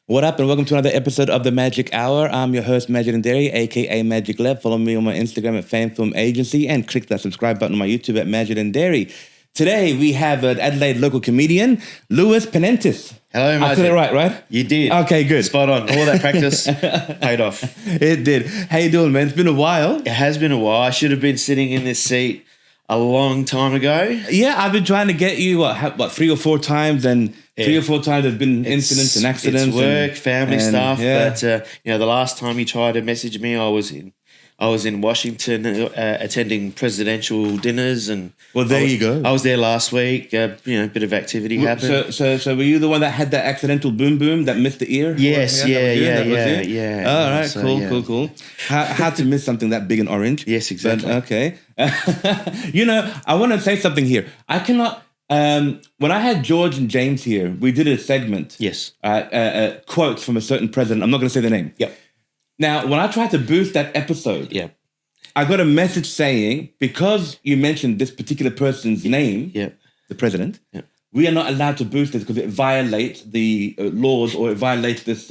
What up, and welcome to another episode of The Magic Hour. I'm your host, Magic and Dairy, a.k.a. Magic Lev. Follow me on my Instagram at Fan Film Agency and click that subscribe button on my YouTube at Magic and Dairy. Today, we have an Adelaide local comedian, Lewis Pounentis. Hello, Magic. I said it right? You did. Okay, good. Spot on. All that practice paid off. It did. How you doing, man? It's been a while. It has been a while. I should have been sitting in this seat a long time ago. Yeah, I've been trying to get you, what 3 or 4 times, and 3 or 4 times there's been incidents and accidents. It's work, family stuff. Yeah. But, the last time you tried to message me, I was in Washington attending presidential dinners. And well, there you go. I was there last week. A bit of activity happened. So were you the one that had that accidental boom that missed the ear? Yes, yeah. All right, so, cool. How to miss something that big and orange? Yes, exactly. But, okay. I want to say something here. I cannot... when I had George and James here, we did a segment. Yes. Quotes from a certain president. I'm not going to say the name. Yep. Now, when I tried to boost that episode, I got a message saying, because you mentioned this particular person's name, the president, we are not allowed to boost this because it violates the laws, or it violates this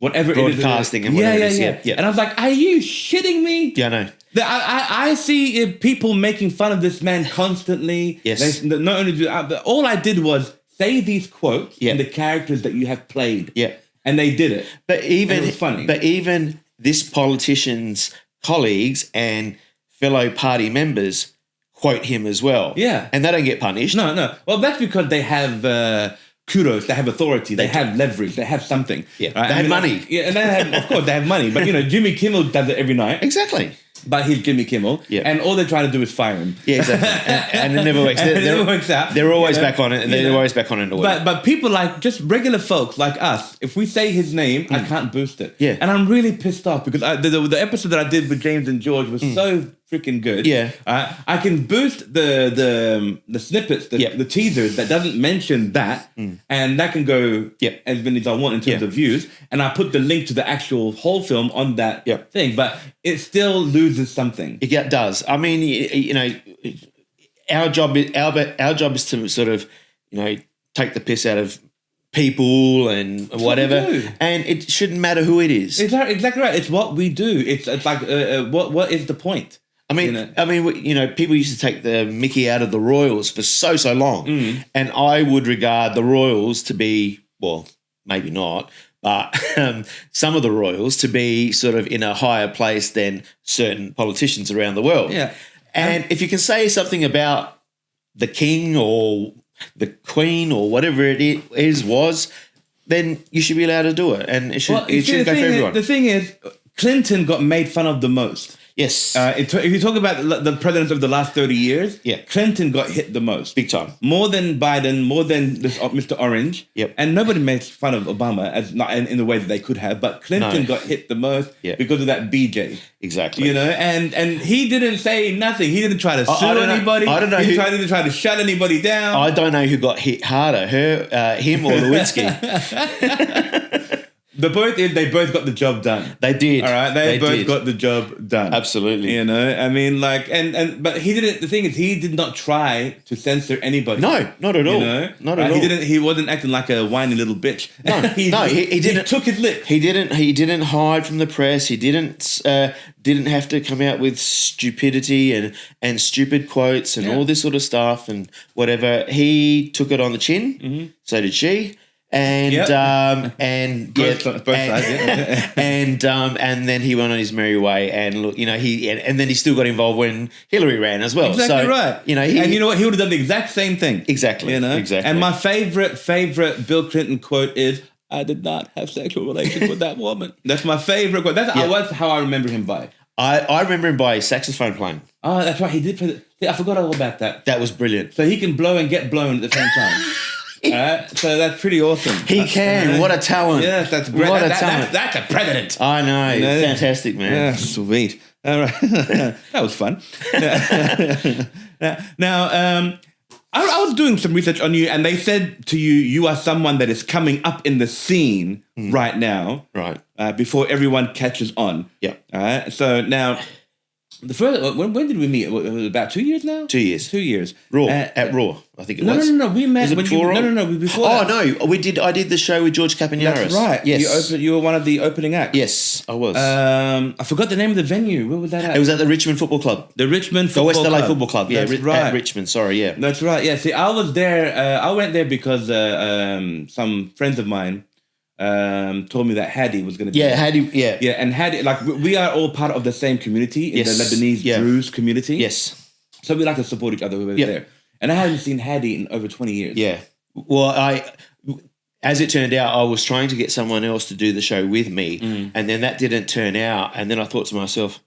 whatever broadcasting it is. And whatever it is. Yeah. And I was like, are you shitting me? Yeah, I know. I see people making fun of this man constantly. Yes. Not only but all I did was say these quotes and the characters that you have played. Yeah. And they did it. But even it was funny. But even this politician's colleagues and fellow party members quote him as well. Yeah. And they don't get punished. No. Well, that's because they have kudos, they have authority, they have leverage, they have something. Yeah. Right? They have money. And of course, they have money. But, Jimmy Kimmel does it every night. Exactly. But he's Jimmy Kimmel. Yeah. And all they're trying to do is fire him. Yeah, exactly. and it never works. It never works out. They're always back on it, and they're always back on it. But people like just regular folks like us, if we say his name, I can't boost it. Yeah. And I'm really pissed off because the episode that I did with James and George was so freaking good. Yeah. I can boost the snippets, the teasers that doesn't mention that, and that can go as many as I want in terms of views. And I put the link to the actual whole film on that thing, but it still loses something. It does. I mean, our job is to sort of, take the piss out of people and whatever, and it shouldn't matter who it is. Exactly right. It's what we do. It's like what is the point? I mean, people used to take the mickey out of the royals for so long, and I would regard the royals to be, well, maybe not, but some of the royals to be sort of in a higher place than certain politicians around the world. Yeah. And if you can say something about the king or the queen or whatever it was, then you should be allowed to do it. And it should go for everyone. The thing is, Clinton got made fun of the most. Yes. If you talk about the presidents of the last 30 years, Clinton got hit the most. Big time. More than Biden, more than this, Mr. Orange. Yep. And nobody makes fun of Obama as not in the way that they could have, but Clinton got hit the most because of that BJ. Exactly. And he didn't say nothing. He didn't try to sue anybody. I don't know. He didn't try to shut anybody down. I don't know who got hit harder, him or Lewinsky. The point is they both got the job done. They did. All right, they both got the job done. Absolutely. I mean, but he didn't. The thing is, he did not try to censor anybody. No, not at all. Not at all. He didn't. He wasn't acting like a whiny little bitch. No, he didn't. He took his lick. He didn't hide from the press. He didn't have to come out with stupidity and stupid quotes and all this sort of stuff and whatever. He took it on the chin. Mm-hmm. So did she. And and then he went on his merry way, and look, and then he still got involved when Hillary ran as well. Exactly so, right. And you know what? He would have done the exact same thing. Exactly. Exactly. And my favorite Bill Clinton quote is, "I did not have sexual relations with that woman." That's my favorite quote. That's how I remember him by. I remember him by his saxophone playing. Oh, that's right. He did play. I forgot all about that. That was brilliant. So he can blow and get blown at the same time. So that's pretty awesome. He can. What a talent. Yes, that's great. What a talent. That's a president. I know. Fantastic, man. Yeah, sweet. All right. That was fun. Now, I was doing some research on you, and they said to you, you are someone that is coming up in the scene right now. Right. Before everyone catches on. Yeah. So now, The first when did we meet? It was about 2 years now. 2 years. 2 years. Raw at Raw, I think it No, was. no. We met Was it when before you, Raw? no. Before. Oh that. no, we did. I did the show with George Capignaris. That's right. Yes, You were one of the opening acts. yes, I was. I forgot the name of the venue. Where was that at? It was at the Richmond Football Club. The Richmond The Football West LA Club. Football Club. Yeah, That's right. at Richmond. Sorry, yeah. That's right. Yeah. See, I was there. I went there because some friends of mine told me that Hadi was going to be Yeah, there. Hadi. Yeah. Yeah, and Hadi, like we are all part of the same community in Yes. the Lebanese Yeah. Druze community. Yes. So we like to support each other whoever's Yep. there. And I hadn't seen Hadi in over 20 years. Yeah. Well, as it turned out, I was trying to get someone else to do the show with me, and then that didn't turn out. And then I thought to myself,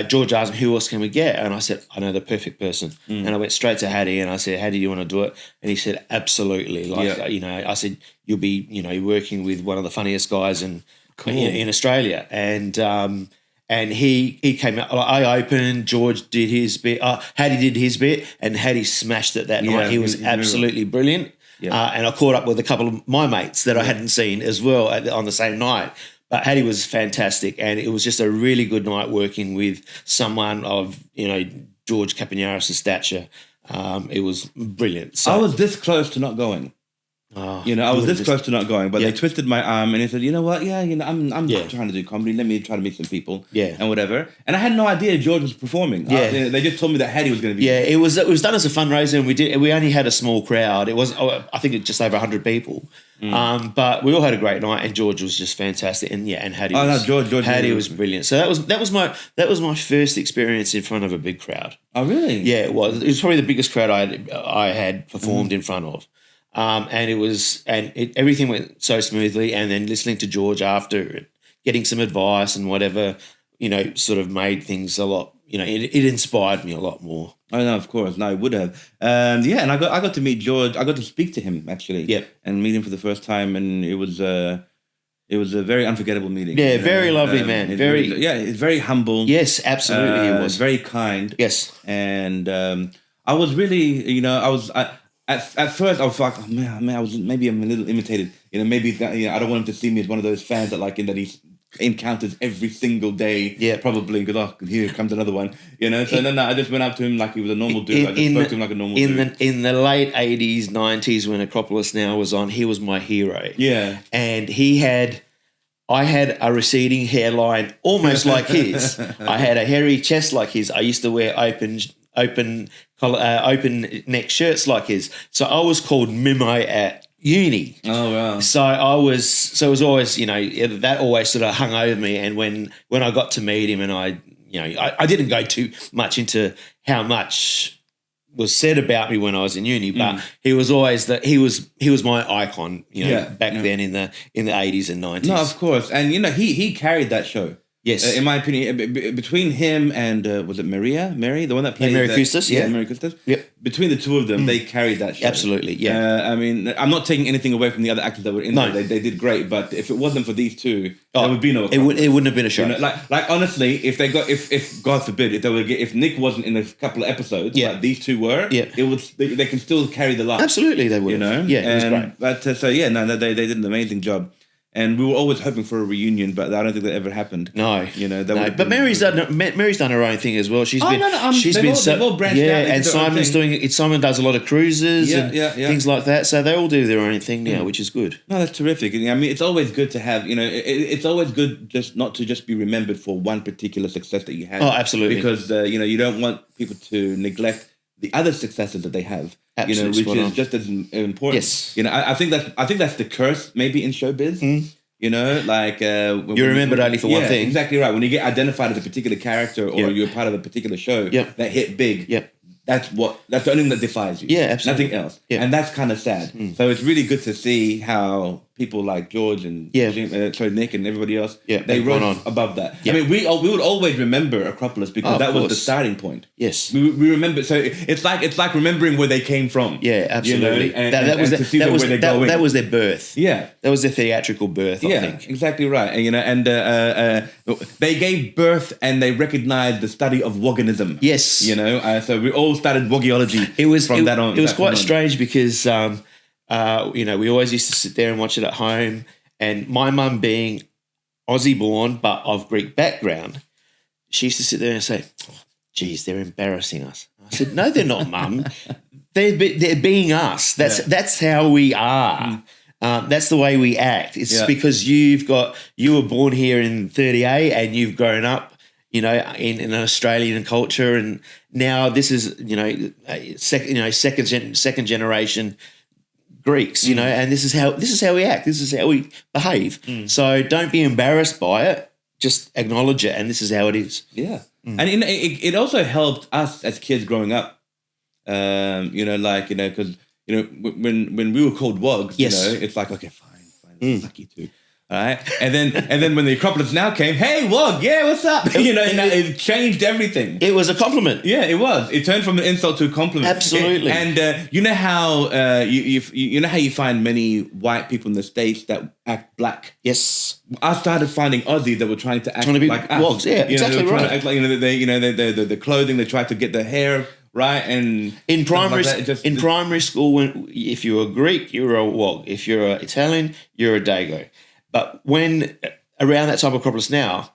George asked me, who else can we get? And I said, I know the perfect person. And I went straight to Hadi and I said, Hadi, do you want to do it? And he said, absolutely. I said, you'll be, working with one of the funniest guys in Australia. And he came out. I opened. George did his bit. Hadi did his bit, and Hadi smashed it that night. He was absolutely brilliant. Yeah. And I caught up with a couple of my mates that I hadn't seen as well on the same night. But Hadi was fantastic, and it was just a really good night working with someone of George Capignaris' stature. It was brilliant. So I was this close to not going. I was this close to not going, but they twisted my arm and they said, you know what? Yeah, I'm trying to do comedy. Let me try to meet some people. Yeah. And whatever. And I had no idea George was performing. Yeah. They just told me that Hadi was going to be. Yeah, it was done as a fundraiser, and we only had a small crowd. It was, I think, just over 100 people. But we all had a great night, and George was just fantastic, and Hadi. Hadi was brilliant. So that was my first experience in front of a big crowd. Oh, really? Yeah, it was. It was probably the biggest crowd I had performed in front of. Everything went so smoothly, and then listening to George after, getting some advice and whatever, sort of made things a lot. It inspired me a lot more. Oh no, of course, no, it would have. And I got to meet George. I got to speak to him actually. Yep. And meet him for the first time, and it was a very unforgettable meeting. Yeah, very lovely man. He's Very very humble. Yes, absolutely, he was very kind. Yes, and I was really, At first, I was like, oh, man, I'm a little imitated. Maybe I don't want him to see me as one of those fans that that he encounters every single day. Yeah, probably because here comes another one. So then I just went up to him like he was a normal dude. I just spoke to him like a normal dude. In the late 80s, 90s, when Acropolis Now was on, he was my hero. Yeah, and I had a receding hairline almost like his. I had a hairy chest like his. I used to wear open neck shirts like his. So I was called Mimo at uni. Oh wow. So it was always, that always sort of hung over me. And when I got to meet him, and I didn't go too much into how much was said about me when I was in uni, but he was always he was my icon, back then in the 80s and 90s. No, of course. And he carried that show. Yes. In my opinion, between him and, was it Mary, the one that played... Mary Custis, yeah. Mary Custis. Yep. Between the two of them, they carried that show. Absolutely, yeah. I'm not taking anything away from the other actors that were in there. They did great, but if it wasn't for these two, there would be no... It wouldn't have been a show. Like honestly, if God forbid, if Nick wasn't in a couple of episodes, but these two were, they can still carry the line. Absolutely, they would. Yeah, it was great. But they did an amazing job. And we were always hoping for a reunion, but I don't think that ever happened. No, But Mary's done her own thing as well. They've all branched out. And Simon does a lot of cruises and things like that. So they all do their own thing now, which is good. No, that's terrific. I mean, it's always good to have. It's always good just not to just be remembered for one particular success that you had. Oh, absolutely. Because you don't want people to neglect the other successes that they have. Absolutely, which is just as important. Yes. I think that's the curse maybe in showbiz. You remembered only for one thing. Exactly right. When you get identified as a particular character or you're part of a particular show that hit big, that's the only thing that defines you. Yeah, absolutely. Nothing else. Yeah. And that's kind of sad. So it's really good to see how people like George and Nick and everybody else, they rose above that. I mean, we would always remember Acropolis because that was the starting point. Yes. We remember, so it's like remembering where they came from. Yeah, absolutely. That was their birth. Yeah. That was their theatrical birth, I think. Exactly right. And they gave birth and they recognized the study of Wogganism. Yes. So we all started Woggiology from that on. It was quite strange because, we always used to sit there and watch it at home. And my mum being Aussie born but of Greek background, she used to sit there and say, geez, they're embarrassing us. I said, no, they're not, Mum. They're being us. That's how we are. That's the way we act. It's because you were born here in 38 and you've grown up, in an Australian culture, and now this is, second generation Greeks, and this is how we act. This is how we behave. So don't be embarrassed by it. Just acknowledge it, and this is how it is. Yeah, and it also helped us as kids growing up. Because when we were called wogs, it's like, okay, fine, fuck you too. All right, and then when the Acropolis Now came, hey wog, yeah, what's up? It changed everything. It was a compliment. Yeah, it was. It turned from an insult to a compliment. Absolutely. And you know how you know how you find many white people in the States that act black. Yes, I started finding Aussies that were trying to act be like us. wogs. Yeah, exactly right. To act like, the clothing. They tried to get the hair right, and in primary like primary school, if you were Greek, you were a wog. If you're Italian, you're a dago. But when around that time of Acropolis Now,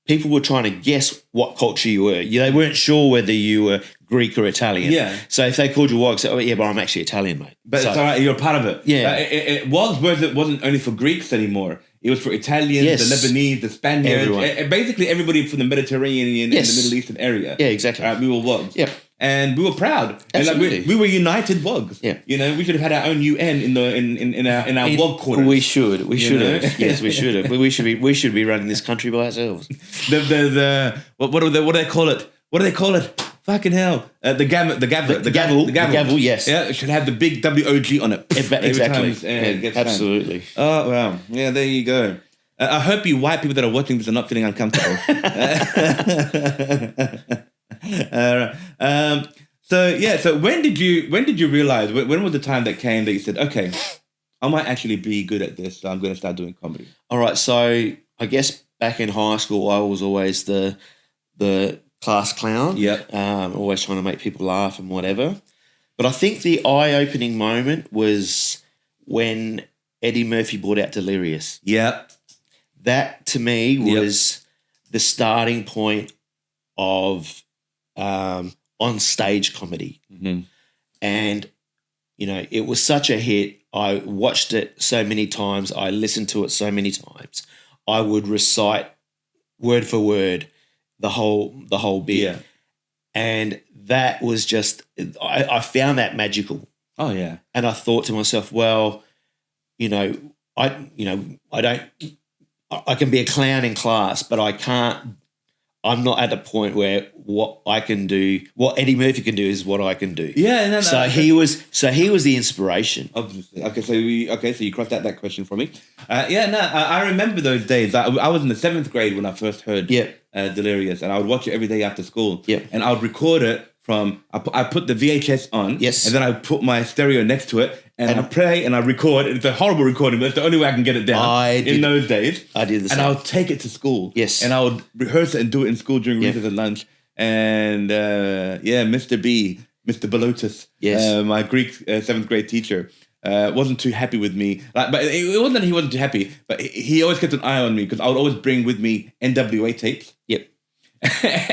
people were trying to guess what culture you were. They weren't sure whether you were Greek or Italian. Yeah. So if they called you wog, say, oh yeah, but I'm actually Italian, mate. But it's all right, you're a part of it. Yeah. Wogs wasn't only for Greeks anymore. It was for Italians, the Lebanese, the Spaniards, basically everybody from the Mediterranean and the Middle Eastern area. Yeah, exactly. We were wogs. Yep. And we were proud. Absolutely. And we were united wogs. Yeah. We should have had our own UN in our wog quarters. We should have. Yes, we should have. We should be running this country by ourselves. What do they call it? What do they call it? Fucking hell. The gavel, yes. Yeah, it should have the big WOG on it. Exactly. Absolutely. Oh, wow. Yeah, there you go. I hope you white people that are watching this are not feeling uncomfortable. So when did you realize, when was the time that came that you said, okay, I might actually be good at this, so I'm going to start doing comedy? All right, so I guess back in high school, I was always the class clown. Yep. Always trying to make people laugh and whatever. But I think the eye-opening moment was when Eddie Murphy brought out Delirious. Yep. That, to me, was the starting point of on-stage comedy. Mm-hmm. And, it was such a hit. I watched it so many times. I listened to it so many times. I would recite word for word the whole bit. Yeah. And that was just, I found that magical. Oh, yeah. And I thought to myself, well, I can be a clown in class, but I'm not at a point where what Eddie Murphy can do is what I can do. Yeah, no. So he was the inspiration. Obviously. Okay, so you crossed out that question for me. I remember those days. I was in the 7th grade when I first heard Delirious, and I would watch it every day after school. Yep. And I would record it I put the VHS on. Yes. And then I put my stereo next to it, and I play and I record. It's a horrible recording, but it's the only way I can get it down in those days. I did the same. And I would take it to school. Yes. And I would rehearse it and do it in school during recess and lunch. And Mr. Balotis, my Greek 7th grade teacher, wasn't too happy with me. But it wasn't that he wasn't too happy, but he always kept an eye on me because I would always bring with me NWA tapes. Yep.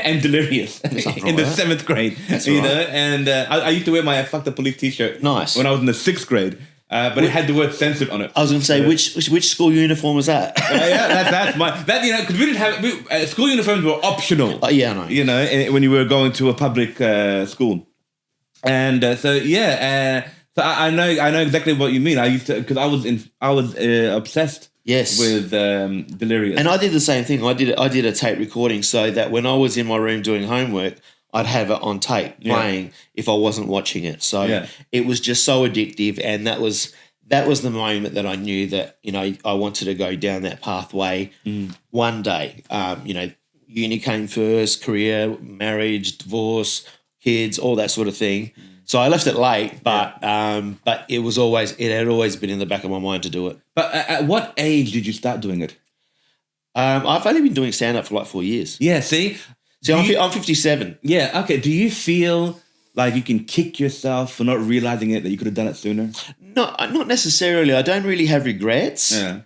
And Delirious in the 7th grade. That's right. And I used to wear my Fuck the Police t-shirt. Nice. When I was in the 6th grade. But it had the word censored on it. I was going to say, which school uniform was that? That's my because we didn't have school uniforms were optional. Yeah, I know. When you were going to a public school, and so I know exactly what you mean. I used to because I was obsessed. Yes. With Delirious. And I did the same thing. I did a tape recording so that when I was in my room doing homework, I'd have it on tape playing if I wasn't watching it. So it was just so addictive, and that was the moment that I knew that, I wanted to go down that pathway one day. Uni came first, career, marriage, divorce, kids, all that sort of thing. So I left it late, but it had always been in the back of my mind to do it. But at what age did you start doing it? I've only been doing stand-up for like 4 years. Yeah, see? So I'm 57. Yeah, okay. Do you feel like you can kick yourself for not realising it, that you could have done it sooner? No, not necessarily. I don't really have regrets. Yeah.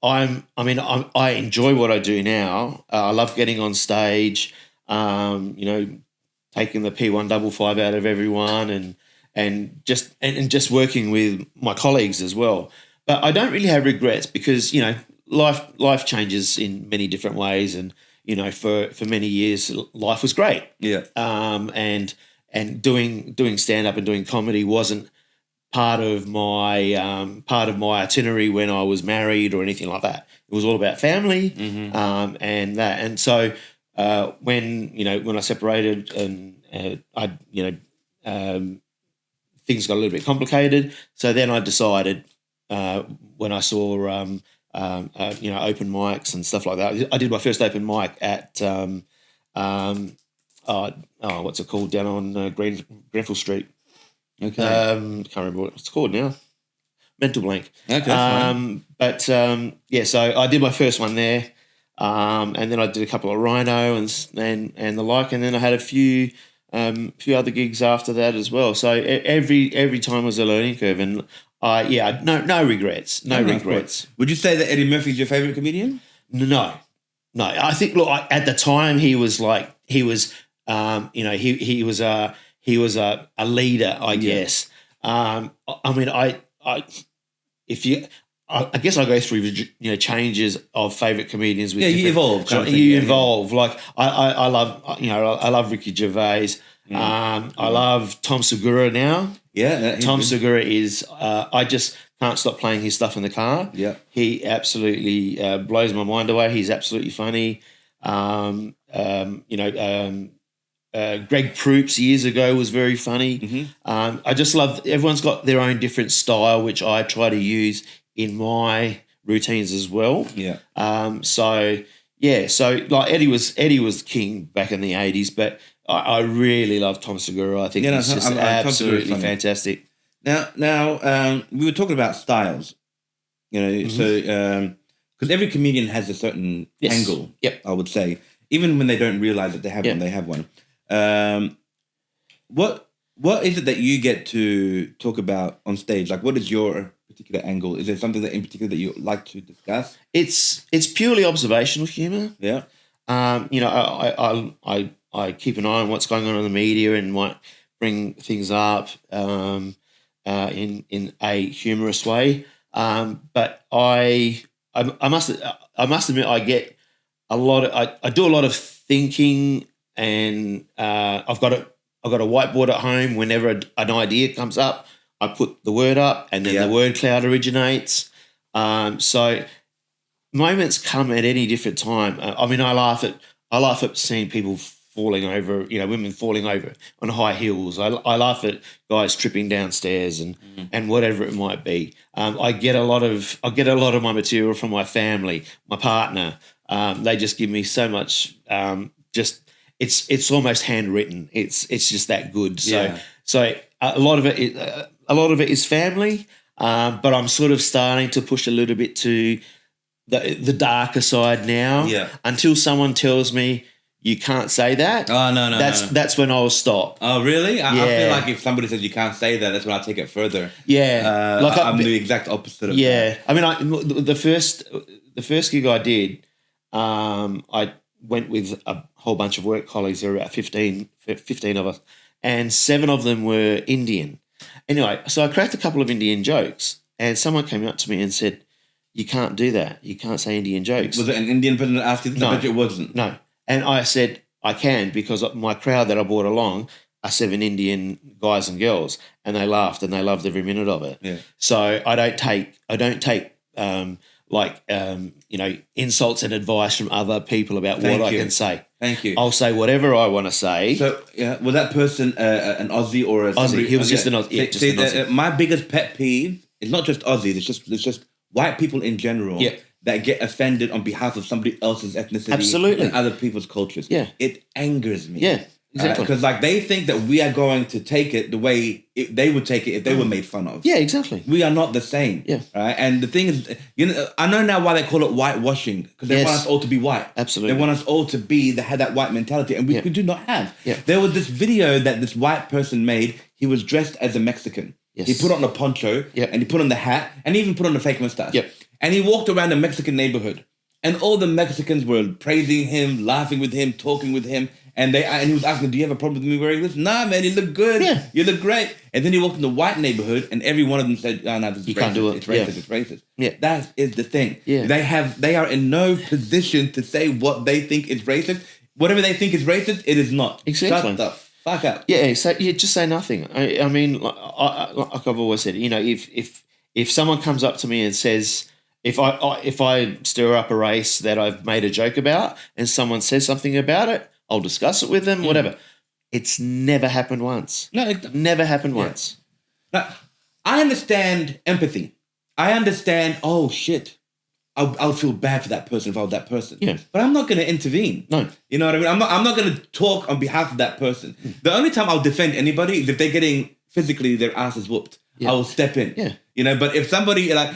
I enjoy what I do now. I love getting on stage, taking the P155 out of everyone and just working with my colleagues as well. But I don't really have regrets because, life changes in many different ways, and for many years life was great. Yeah. And doing stand up and doing comedy wasn't part of my itinerary when I was married or anything like that. It was all about family, and that. And so when I separated and things got a little bit complicated. So then I decided when I saw open mics and stuff like that. I did my first open mic at what's it called, down on Grenfell Street. Okay. Can't remember what it's called now. Mental blank. Okay. So I did my first one there, and then I did a couple of Rhino and the like, and then I had a few other gigs after that as well. So every time was a learning curve, and no regrets. No regrets. Would you say that Eddie Murphy's your favorite comedian? No. I think at the time he was a leader, I guess. I guess I go through changes of favorite comedians. With you evolve. You evolve. Like I love Ricky Gervais. I love Tom Segura now. Yeah, Tom Segura is. I just can't stop playing his stuff in the car. Yeah, he absolutely blows my mind away. He's absolutely funny. Greg Proops years ago was very funny. I just love. Everyone's got their own different style, which I try to use in my routines as well. Yeah. So like Eddie was king back in the 80s, but I really love Tom Segura. I think he's just absolutely fantastic. Now, we were talking about styles, so because every comedian has a certain angle. Yep. I would say, even when they don't realize that they have one, they have one. What is it that you get to talk about on stage? Like, what is your particular angle? Is there something that in particular that you like to discuss? It's purely observational humor. Yeah. I keep an eye on what's going on in the media and might bring things up in a humorous way. But I must admit I get a lot of I do a lot of thinking, and I've got a whiteboard at home. Whenever an idea comes up, I put the word up, and then the word cloud originates. So moments come at any different time. I laugh at seeing people falling over, women falling over on high heels. I laugh at guys tripping downstairs and whatever it might be. I get a lot of my material from my family, my partner. They just give me so much. It's almost handwritten. It's just that good. So a lot of it is family. But I'm sort of starting to push a little bit to the darker side now. Yeah. Until someone tells me you can't say that. Oh no. That's when I'll stop. Oh really? I feel like if somebody says you can't say that, that's when I take it further. Yeah. I'm the exact opposite of that. Yeah. The first gig I did, I went with a whole bunch of work colleagues. There were about 15 of us, and 7 of them were Indian. Anyway, so I cracked a couple of Indian jokes, and someone came up to me and said, "You can't do that. You can't say Indian jokes." Was it an Indian person that asked you this? No. I bet it wasn't. No. And I said, I can, because my crowd that I brought along are 7 Indian guys and girls, and they laughed and they loved every minute of it. Yeah. So I don't take insults and advice from other people about what I can say. Thank you. I'll say whatever I want to say. So, was that person an Aussie or a... Aussie. He was just an Aussie. Yeah, Aussie. My biggest pet peeve is not just Aussies, it's just white people in general that get offended on behalf of somebody else's ethnicity and other people's cultures. Yeah. It angers me. Yeah, exactly. Because they think that we are going to take it the way they would take it if they were made fun of. Yeah, exactly. We are not the same. Yeah. Right? And the thing is, I know now why they call it whitewashing, because they want us all to be white. Absolutely. They want us all to be had that white mentality, and we do not have. Yeah. There was this video that this white person made. He was dressed as a Mexican. Yes. He put on a poncho, and he put on the hat, and he even put on a fake mustache. Yep. And he walked around a Mexican neighborhood. And all the Mexicans were praising him, laughing with him, talking with him. And he was asking, do you have a problem with me wearing this? Nah, man, you look good. Yeah. You look great. And then he walked in the white neighborhood and every one of them said, oh, no, this is You racist. can't do it. It's racist. It's racist. Yeah. That is the thing. Yeah. They are in no position to say what they think is racist. Whatever they think is racist, it is not. Exactly. Shut the fuck up. Yeah, so just say nothing. I mean, like I've always said, if someone comes up to me and says, if I stir up a race that I've made a joke about and someone says something about it, I'll discuss it with them, whatever. It's never happened once. No, never happened once. Now, I understand empathy. I understand, oh, shit. I'll feel bad for that person if I was that person. Yeah. But I'm not going to intervene. No. You know what I mean? I'm not going to talk on behalf of that person. The only time I'll defend anybody is if they're getting physically their asses whooped. I will step in. Yeah. You know, but if somebody I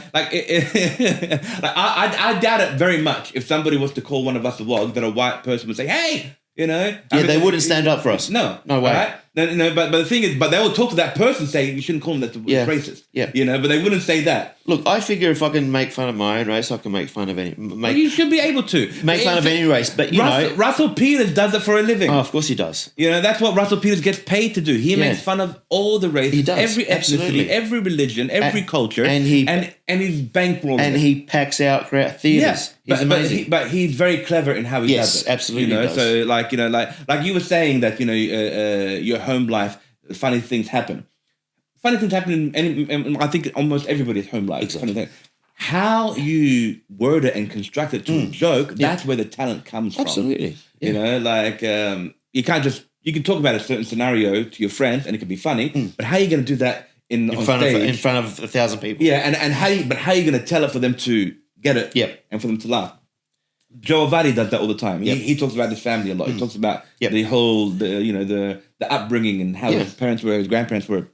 doubt it very much if somebody was to call one of us a wog, that a white person would say, hey, you know. Yeah, they wouldn't stand up for us. No. No way. Right? No, but the thing is, but they will talk to that person saying you shouldn't call them that racist. Yeah. You know, but they wouldn't say that. Look, I figure if I can make fun of my own race, I can make fun of you should be able to. make fun of any race. But Russell Peters does it for a living. Oh, of course he does. You know, that's what Russell Peters gets paid to do. He makes fun of all the races, He does, every ethnicity, absolutely. every religion, every culture, and he's bankrolling. And he packs out theaters. Yeah, He's amazing. but he's very clever in how he does it. Absolutely. You know, does. so like you were saying that your home life, funny things happen. Funny things happen in I think almost everybody's home life. Exactly. Funny thing. How you word it and construct it to a joke, that's where the talent comes from. Absolutely. Yeah. You know, like you can talk about a certain scenario to your friends and it can be funny, but how are you going to do that in front of 1,000 people? Yeah, and how are you going to tell it for them to get it? Yep. And for them to laugh. Joe Avati does that all the time. Yep. He talks about his family a lot. He talks about the whole the upbringing and how his parents were, his grandparents were,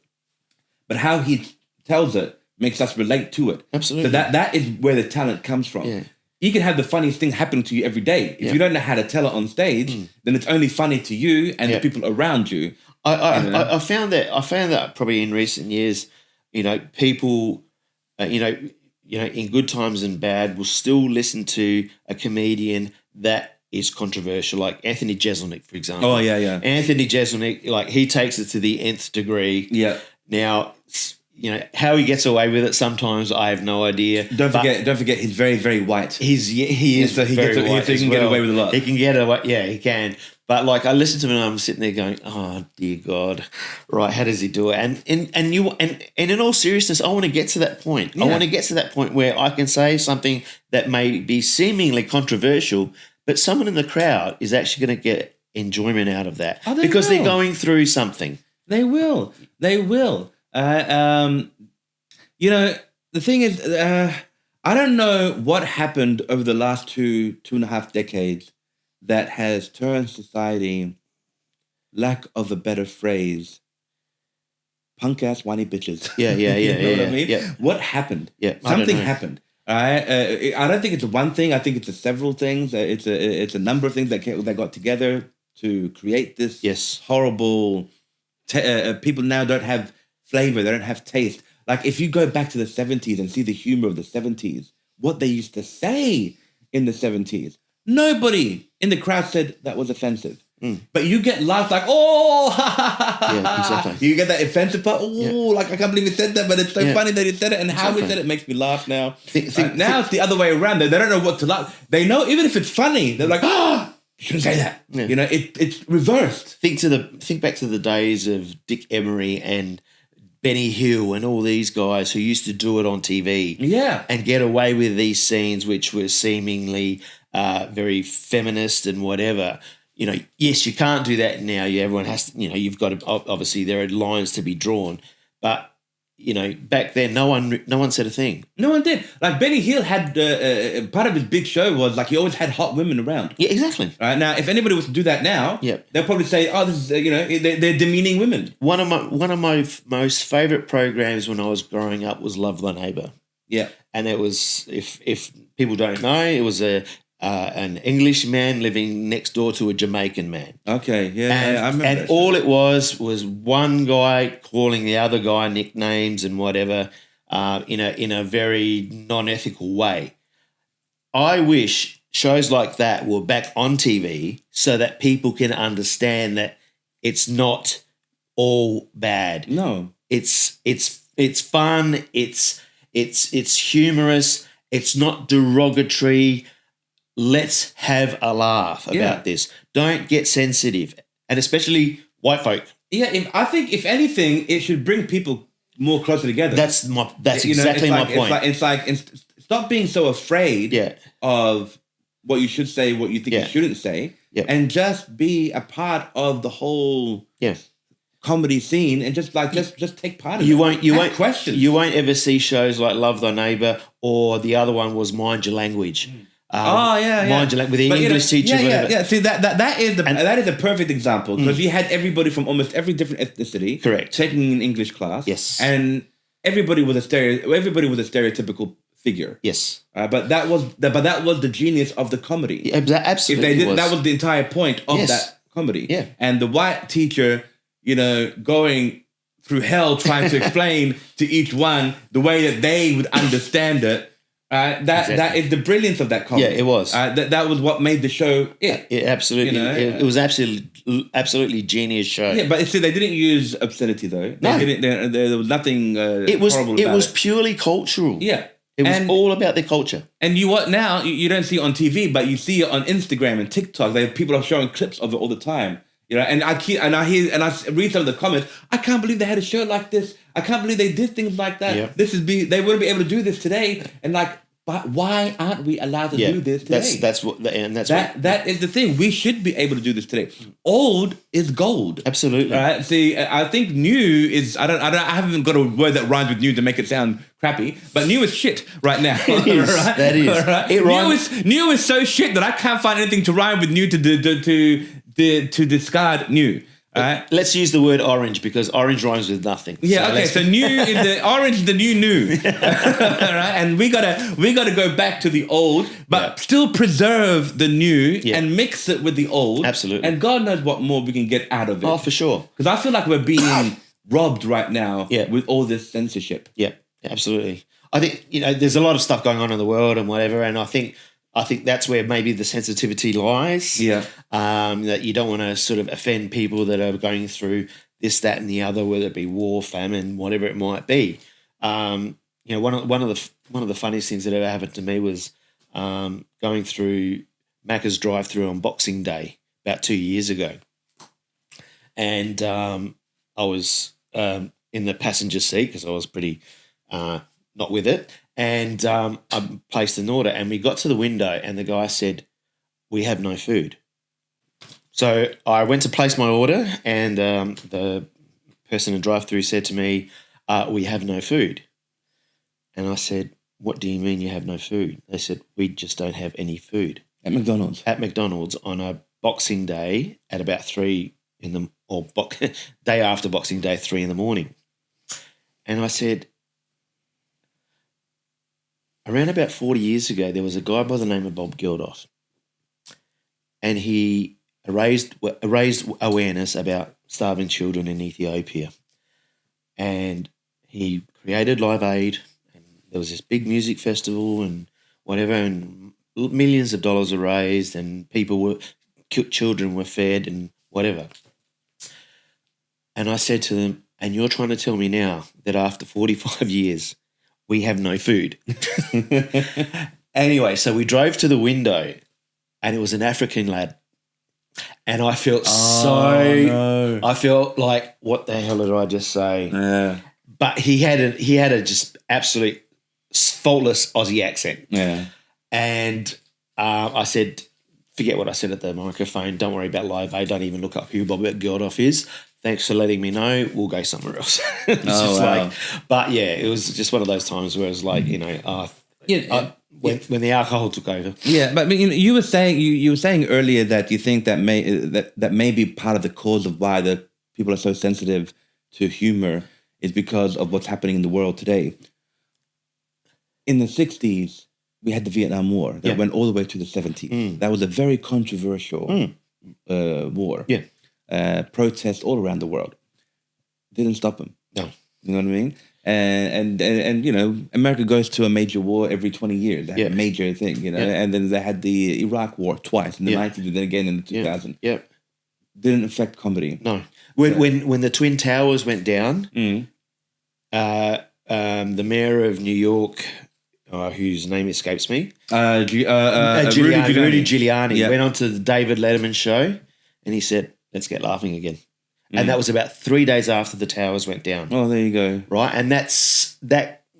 but how he tells it makes us relate to it. Absolutely. So that is where the talent comes from. Yeah. You can have the funniest thing happen to you every day. If you don't know how to tell it on stage, then it's only funny to you and the people around you. I found that probably in recent years, people, in good times and bad, will still listen to a comedian that is controversial, like Anthony Jeselnik, for example. Oh, yeah. Anthony Jeselnik, like he takes it to the nth degree. Yeah. Now, how he gets away with it sometimes, I have no idea. Don't forget, he's very, very white. He is so he very gets, white. So he can get away with a lot. He can get away, yeah, he can. But like I listen to him and I'm sitting there going, oh dear God, right? How does he do it? And in all seriousness, I want to get to that point. Yeah. I want to get to that point where I can say something that may be seemingly controversial, but someone in the crowd is actually going to get enjoyment out of that because they're going through something. They will. The thing is, I don't know what happened over the last two and a half decades that has turned society, lack of a better phrase, punk ass whiny bitches. Yeah. You know what I mean? Yeah. What happened? Yeah, Something happened. I don't think it's one thing. I think it's several things. It's a number of things that got together to create this horrible. People now don't have flavor. They don't have taste. Like if you go back to the 70s and see the humor of the 70s, what they used to say in the 70s, nobody in the crowd said that was offensive. But you get laughs like, oh, yeah, exactly. You get that offensive part. Oh, like I can't believe he said that, but it's so funny that he said it, and how he said it makes me laugh now. Now it's the other way around. They don't know what to laugh. They know even if it's funny, they're like, you shouldn't say that. Yeah. You know, it's reversed. Think back to the days of Dick Emery and Benny Hill and all these guys who used to do it on TV. Yeah. And get away with these scenes which were seemingly very feminist and whatever. Yes, you can't do that now. Everyone has to, you've got to, obviously there are lines to be drawn. But, back then no one said a thing. No one did. Like Benny Hill had, part of his big show was like he always had hot women around. Yeah, exactly. Right now, if anybody was to do that now, they'll probably say, oh, this is, they're demeaning women. One of my most favourite programs when I was growing up was Love Thy Neighbour. Yeah. And it was, if people don't know, it was an English man living next door to a Jamaican man. Okay, I remember. And all it was one guy calling the other guy nicknames and whatever. in a very non-ethical way. I wish shows like that were back on TV so that people can understand that it's not all bad. No, it's fun. It's humorous. It's not derogatory. Let's have a laugh about this. Don't get sensitive, and especially white folk. Yeah, I think if anything, it should bring people more closer together. That's exactly my point. It's like stop being so afraid of what you should say, what you think you shouldn't say, and just be a part of the whole comedy scene, and just take part in it. You won't question. You won't ever see shows like Love Thy Neighbour, or the other one was Mind Your Language. Mind Your Language with the English teacher. Yeah. See that is a perfect example, because you had everybody from almost every different ethnicity, correct, taking an English class. Yes, and everybody was a stereotypical figure. Yes, but that was the genius of the comedy. Absolutely, if they did, that was the entire point of that comedy. Yeah, and the white teacher, going through hell trying to explain to each one the way that they would understand it. That is the brilliance of that comedy. Yeah, it was. That was what made the show. It absolutely. It was absolutely genius show. Yeah, but see, they didn't use obscenity though. No, there was nothing. It was. Horrible It about was purely cultural. Yeah, it was all about their culture. And now you don't see it on TV, but you see it on Instagram and TikTok. People are showing clips of it all the time. And I read some of the comments. I can't believe they had a show like this. I can't believe they did things like that. Yep. They wouldn't be able to do this today. And but why aren't we allowed to do this today? That is the thing. We should be able to do this today. Old is gold. Absolutely. Right? See, I think new is. I haven't got a word that rhymes with new to make it sound crappy. But new is shit right now. It is. Right? That is. Right? New is so shit that I can't find anything to rhyme with new to discard new. Right? Let's use the word orange, because orange rhymes with nothing. Yeah, so new is the orange is the new. Right? And we gotta go back to the old, but still preserve the new and mix it with the old. Absolutely. And God knows what more we can get out of it. Oh, for sure. Because I feel like we're being robbed right now with all this censorship. Yeah, absolutely. I think there's a lot of stuff going on in the world and whatever, and I think that's where maybe the sensitivity lies. Yeah. That you don't want to sort of offend people that are going through this, that, and the other, whether it be war, famine, whatever it might be. One of the funniest things that ever happened to me was going through Macca's drive-through on Boxing Day about 2 years ago, and I was in the passenger seat because I was pretty not with it. And I placed an order, and we got to the window, and the guy said, "We have no food." So I went to place my order, and the person in drive-through said to me, "We have no food." And I said, "What do you mean you have no food?" They said, "We just don't have any food." At McDonald's? At McDonald's on a Boxing Day at about 3 day after Boxing Day, 3 a.m. And I said, around about 40 years ago, there was a guy by the name of Bob Geldof, and he raised awareness about starving children in Ethiopia. And he created Live Aid, and there was this big music festival and whatever, and millions of dollars were raised, and children were fed and whatever. And I said to them, "And you're trying to tell me now that after 45 years, we have no food?" Anyway, so we drove to the window, and it was an African lad. And I felt I felt like, what the hell did I just say? Yeah. But he had a just absolute faultless Aussie accent. Yeah. And I said, forget what I said at the microphone. Don't worry about Live Aid. Don't even look up who Bob Geldof is. Thanks for letting me know. We'll go somewhere else. But yeah, it was just one of those times where it was like, when the alcohol took over. Yeah, but I mean, you were saying earlier that you think that may be part of the cause of why the people are so sensitive to humor is because of what's happening in the world today. In the 60s, we had the Vietnam War that went all the way to the 70s. That was a very controversial war. Yeah. Protests all around the world. Didn't stop them. No. You know what I mean? And you know, America goes to a major war every 20 years. They had a major thing, you know, and then they had the Iraq war twice in the 90s and then again in the 2000s. Didn't affect comedy. No. When the Twin Towers went down, the mayor of New York, whose name escapes me, Rudy Giuliani went on to the David Letterman show and he said, let's get laughing again. And that was about 3 days after the towers went down. Oh, there you go. Right. And that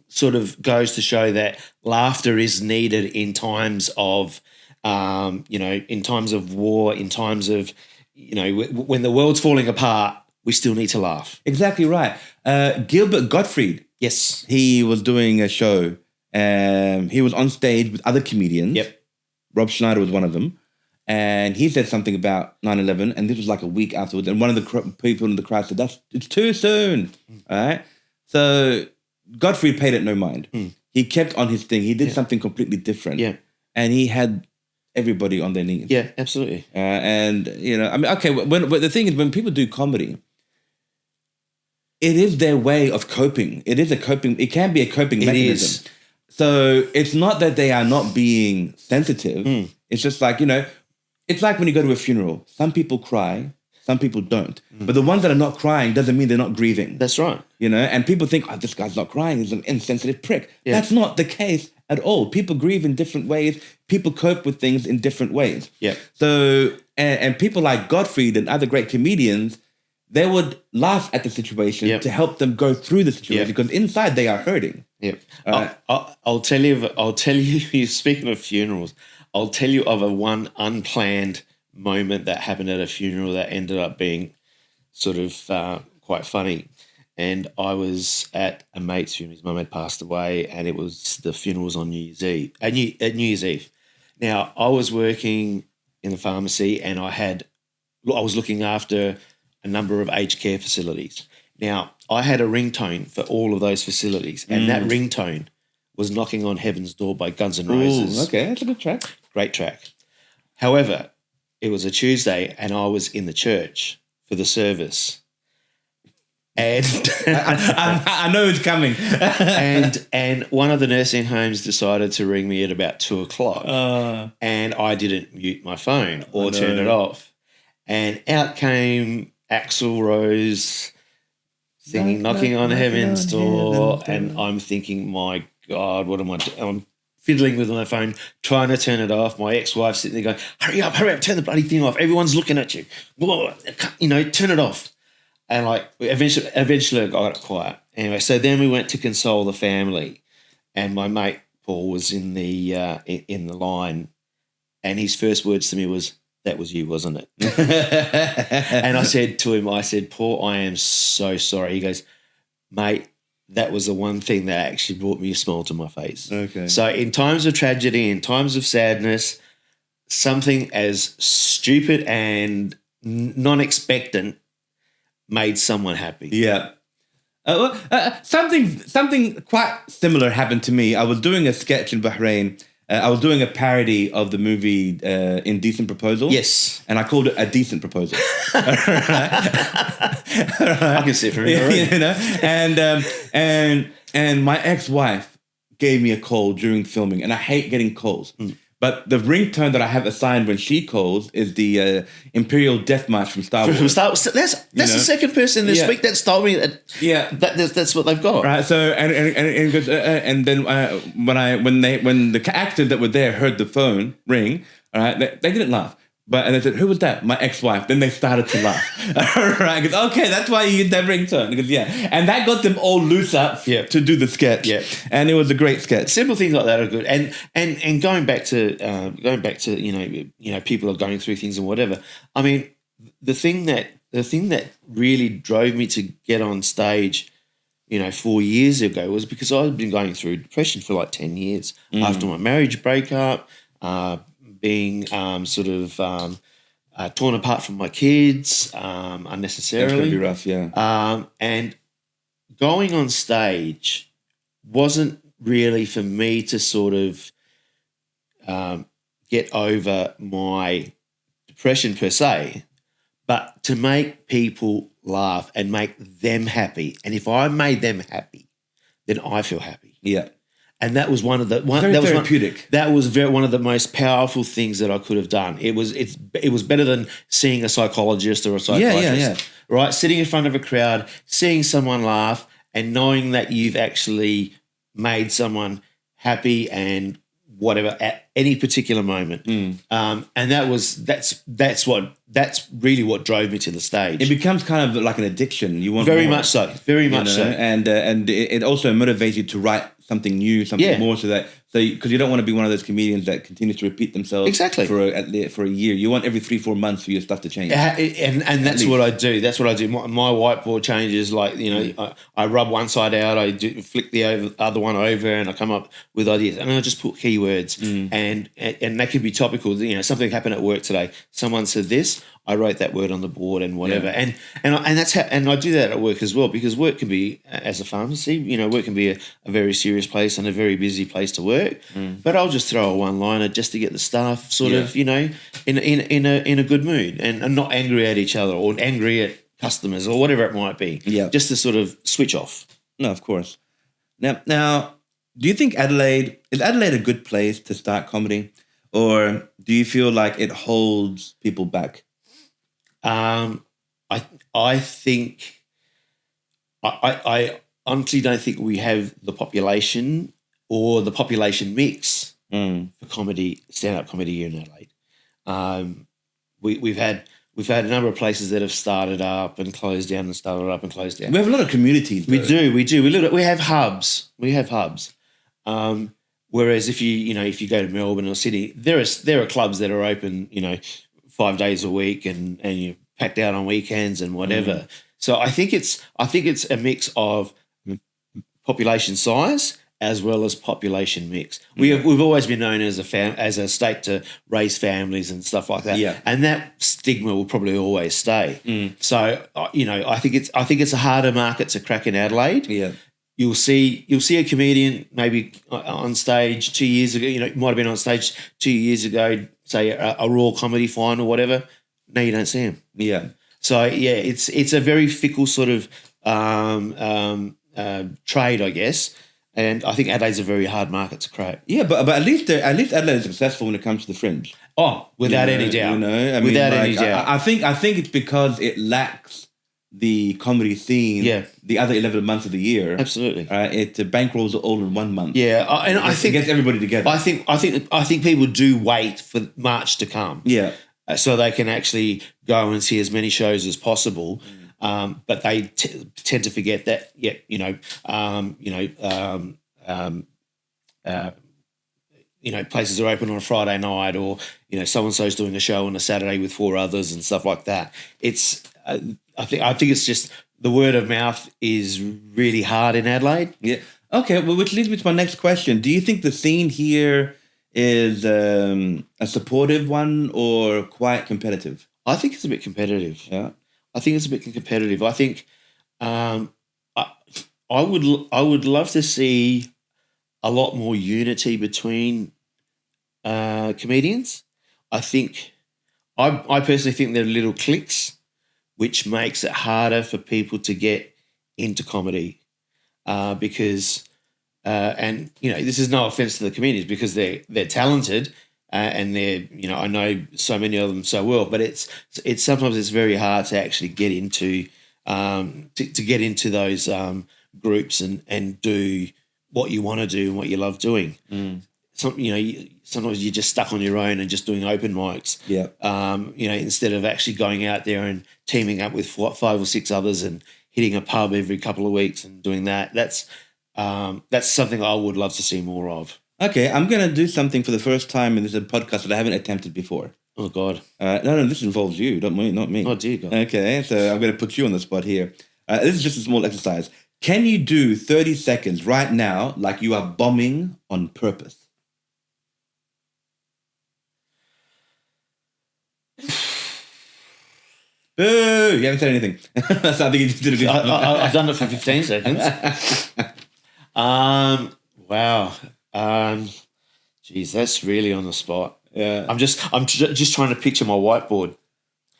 sort of goes to show that laughter is needed in times of, in times of war, in times of, when the world's falling apart, we still need to laugh. Exactly right. Gilbert Gottfried. Yes. He was doing a show. He was on stage with other comedians. Yep. Rob Schneider was one of them. And he said something about 9/11, and this was like a week afterwards. And one of the people in the crowd said, it's too soon. All right? So Godfrey paid it no mind. He kept on his thing. He did something completely different. Yeah. And he had everybody on their knees. Yeah, absolutely. And, I mean, okay, but the thing is, when people do comedy, it is their way of coping. It can be a coping mechanism. So it's not that they are not being sensitive. It's just like, it's like when you go to a funeral. Some people cry, some people don't. But the ones that are not crying doesn't mean they're not grieving. That's right. And people think, this guy's not crying. He's an insensitive prick. Yeah. That's not the case at all. People grieve in different ways. People cope with things in different ways. Yeah. So, and people like Gottfried and other great comedians, they would laugh at the situation to help them go through the situation because inside they are hurting. Yeah. I'll tell you, speaking of funerals, I'll tell you of one unplanned moment that happened at a funeral that ended up being sort of quite funny. And I was at a mate's funeral. His mum had passed away, and the funeral was on New Year's Eve. At New Year's Eve. Now, I was working in the pharmacy, and I was looking after a number of aged care facilities. Now, I had a ringtone for all of those facilities, and that ringtone was Knocking on Heaven's Door by Guns N' Roses. Ooh, okay, that's a good track. Great track. However, it was a Tuesday and I was in the church for the service. And I know it's coming. and one of the nursing homes decided to ring me at about 2:00. And I didn't mute my phone or turn it off. And out came Axl Rose singing Knocking on Heaven's Door. And I'm thinking, my God, what am I doing? I'm fiddling with my phone, trying to turn it off. My ex-wife sitting there going, hurry up, turn the bloody thing off. Everyone's looking at you. Turn it off. And eventually I got it quiet. Anyway, so then we went to console the family, and my mate Paul was in the line, and his first words to me was, "That was you, wasn't it?" And I said to him, "Paul, I am so sorry." He goes, "Mate, that was the one thing that actually brought me a smile to my face." Okay. So in times of tragedy, in times of sadness, something as stupid and non-expectant made someone happy. Yeah. Something quite similar happened to me. I was doing a sketch in Bahrain. I was doing a parody of the movie Indecent Proposal. Yes. And I called it A Decent Proposal. I can see it from here. And my ex-wife gave me a call during filming, and I hate getting calls. But the ringtone that I have assigned when she calls is the Imperial Death March from Star Wars. That's the second person this week that's told me that. Yeah, that's what they've got. Right. So and then when the actors that were there heard the phone ring, all right, they didn't laugh. And they said, "Who was that?" My ex-wife. Then they started to laugh. Right? Because, okay, that's why you get that ringtone. Because and that got them all loose up to do the sketch. Yeah, and it was a great sketch. Simple things like that are good. And going back to people are going through things and whatever. I mean, the thing that really drove me to get on stage, 4 years ago, was because I'd been going through depression for like 10 years after my marriage breakup. Being torn apart from my kids unnecessarily. That's going to be rough, yeah. And going on stage wasn't really for me to sort of get over my depression per se, but to make people laugh and make them happy. And if I made them happy, then I feel happy. Yeah. And that was one of the very therapeutic. One of the most powerful things that I could have done. It was better than seeing a psychologist or a psychiatrist. Yeah. Right, sitting in front of a crowd, seeing someone laugh, and knowing that you've actually made someone happy and whatever at any particular moment. And that's really what drove me to the stage. It becomes kind of like an addiction. You want very more, much so, very much so, and it also motivates you to write something new, something more, because you don't want to be one of those comedians that continues to repeat themselves exactly for a year. You want every 3-4 months for your stuff to change. And that's what I do. That's what I do. My whiteboard changes. Like, I rub one side out, I flick the other one over, and I come up with ideas. And I just put keywords, and that can be topical. Something happened at work today. Someone said this. I wrote that word on the board and whatever, and that's how, and I do that at work as well, because work can be, as a pharmacy, work can be a very serious place and a very busy place to work. But I'll just throw a one-liner just to get the staff sort of, in a good mood and not angry at each other or angry at customers or whatever it might be. Yeah, just to sort of switch off. No, of course. Now, do you think Adelaide is a good place to start comedy, or do you feel like it holds people back? I think I honestly don't think we have the population or the population mix for comedy, stand-up comedy here in Adelaide. We've had a number of places that have started up and closed down and started up and closed down. We have a lot of communities. We do. We have hubs. Whereas if you go to Melbourne or Sydney, there are clubs that are open, 5 days a week and you're packed out on weekends and whatever. So I think it's a mix of population size as well as population mix. We've always been known as a state to raise families and stuff like that. Yeah. And that stigma will probably always stay. So I think it's a harder market to crack in Adelaide. Yeah. You'll see a comedian maybe on stage 2 years ago, might have been on stage 2 years ago, say a Raw comedy final or whatever. No, you don't see him. Yeah. So yeah, it's a very fickle sort of trade, I guess. And I think Adelaide's a very hard market to crack. Yeah, but at least Adelaide is successful when it comes to the fringe. Oh, without any doubt. Without any doubt. I think it's because it lacks the comedy scene, the other 11 months of the year. Absolutely. It bankrolls it all in 1 month. Yeah, and I think it gets everybody together. I think people do wait for March to come. Yeah. So they can actually go and see as many shows as possible. But they tend to forget that, places are open on a Friday night, or so-and-so's doing a show on a Saturday with 4 others and stuff like that. It's I think it's just the word of mouth is really hard in Adelaide. Yeah. Okay. Well, which leads me to my next question. Do you think the scene here is a supportive one or quite competitive? I think it's a bit competitive. Yeah. I think it's a bit competitive. I think I would love to see a lot more unity between comedians. I personally think there are little cliques, which makes it harder for people to get into comedy because this is no offense to the comedians, because they're talented and they're I know so many of them so well, but it's sometimes it's very hard to actually get into to get into those groups and do what you want to do and what you love doing. Sometimes you're just stuck on your own and just doing open mics. Yeah. Instead of actually going out there and teaming up with 5 or 6 others and hitting a pub every couple of weeks and doing that. That's something I would love to see more of. Okay, I'm going to do something for the first time in this podcast that I haven't attempted before. Oh, God. No, this involves you, not me. Oh, dear God. Okay, so I'm going to put you on the spot here. This is just a small exercise. Can you do 30 seconds right now like you are bombing on purpose? Boo! You haven't said anything. So I think you just did a good job. I've done it for 15 seconds. Wow. Geez, that's really on the spot. Yeah. I'm just trying to picture my whiteboard.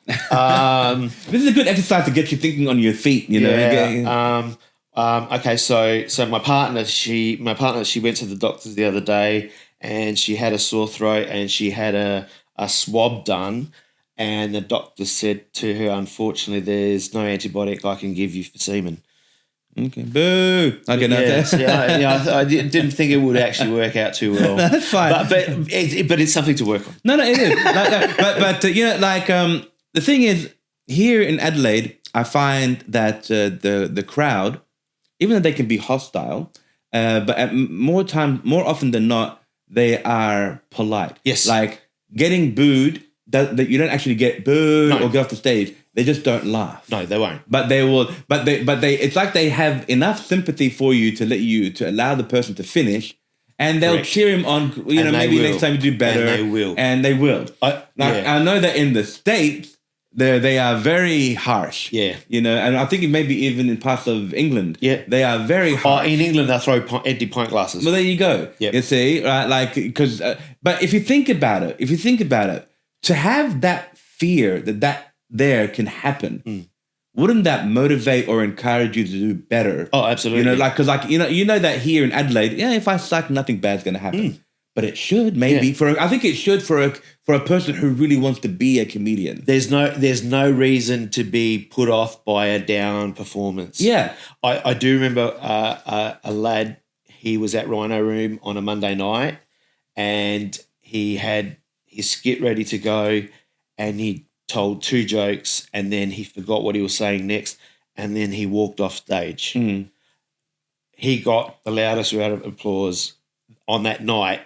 This is a good exercise to get you thinking on your feet, you know. Okay, so my partner, she went to the doctors the other day, and she had a sore throat, and she had a swab done, and the doctor said to her, unfortunately, there's no antibiotic I can give you for semen. Okay, boo. Okay, I didn't think it would actually work out too well. That's fine, but it's something to work on. No, it is. The thing is, here in Adelaide, I find that the crowd, even though they can be hostile, but more often than not, they are polite. Yes, like getting booed. That you don't actually get booed or get off the stage. They just don't laugh. No, they won't. But they will. But they. It's like they have enough sympathy for you to allow the person to finish, and they'll cheer him on. Maybe next time you do better. And they will. I know that in the States, they are very harsh. Yeah. And I think maybe even in parts of England, they are very harsh. In England, they throw empty pint glasses. Well, there you go. Yep. You see, right? Because, but if you think about it, to have that fear that there can happen, wouldn't that motivate or encourage you to do better? Oh, absolutely. Because that here in Adelaide, if I suck, nothing bad's going to happen. But it should maybe I think it should for a person who really wants to be a comedian. There's no reason to be put off by a down performance. Yeah, I do remember a lad. He was at Rhino Room on a Monday night, and he had his skit ready to go, and he told 2 jokes, and then he forgot what he was saying next, and then he walked off stage. He got the loudest round of applause on that night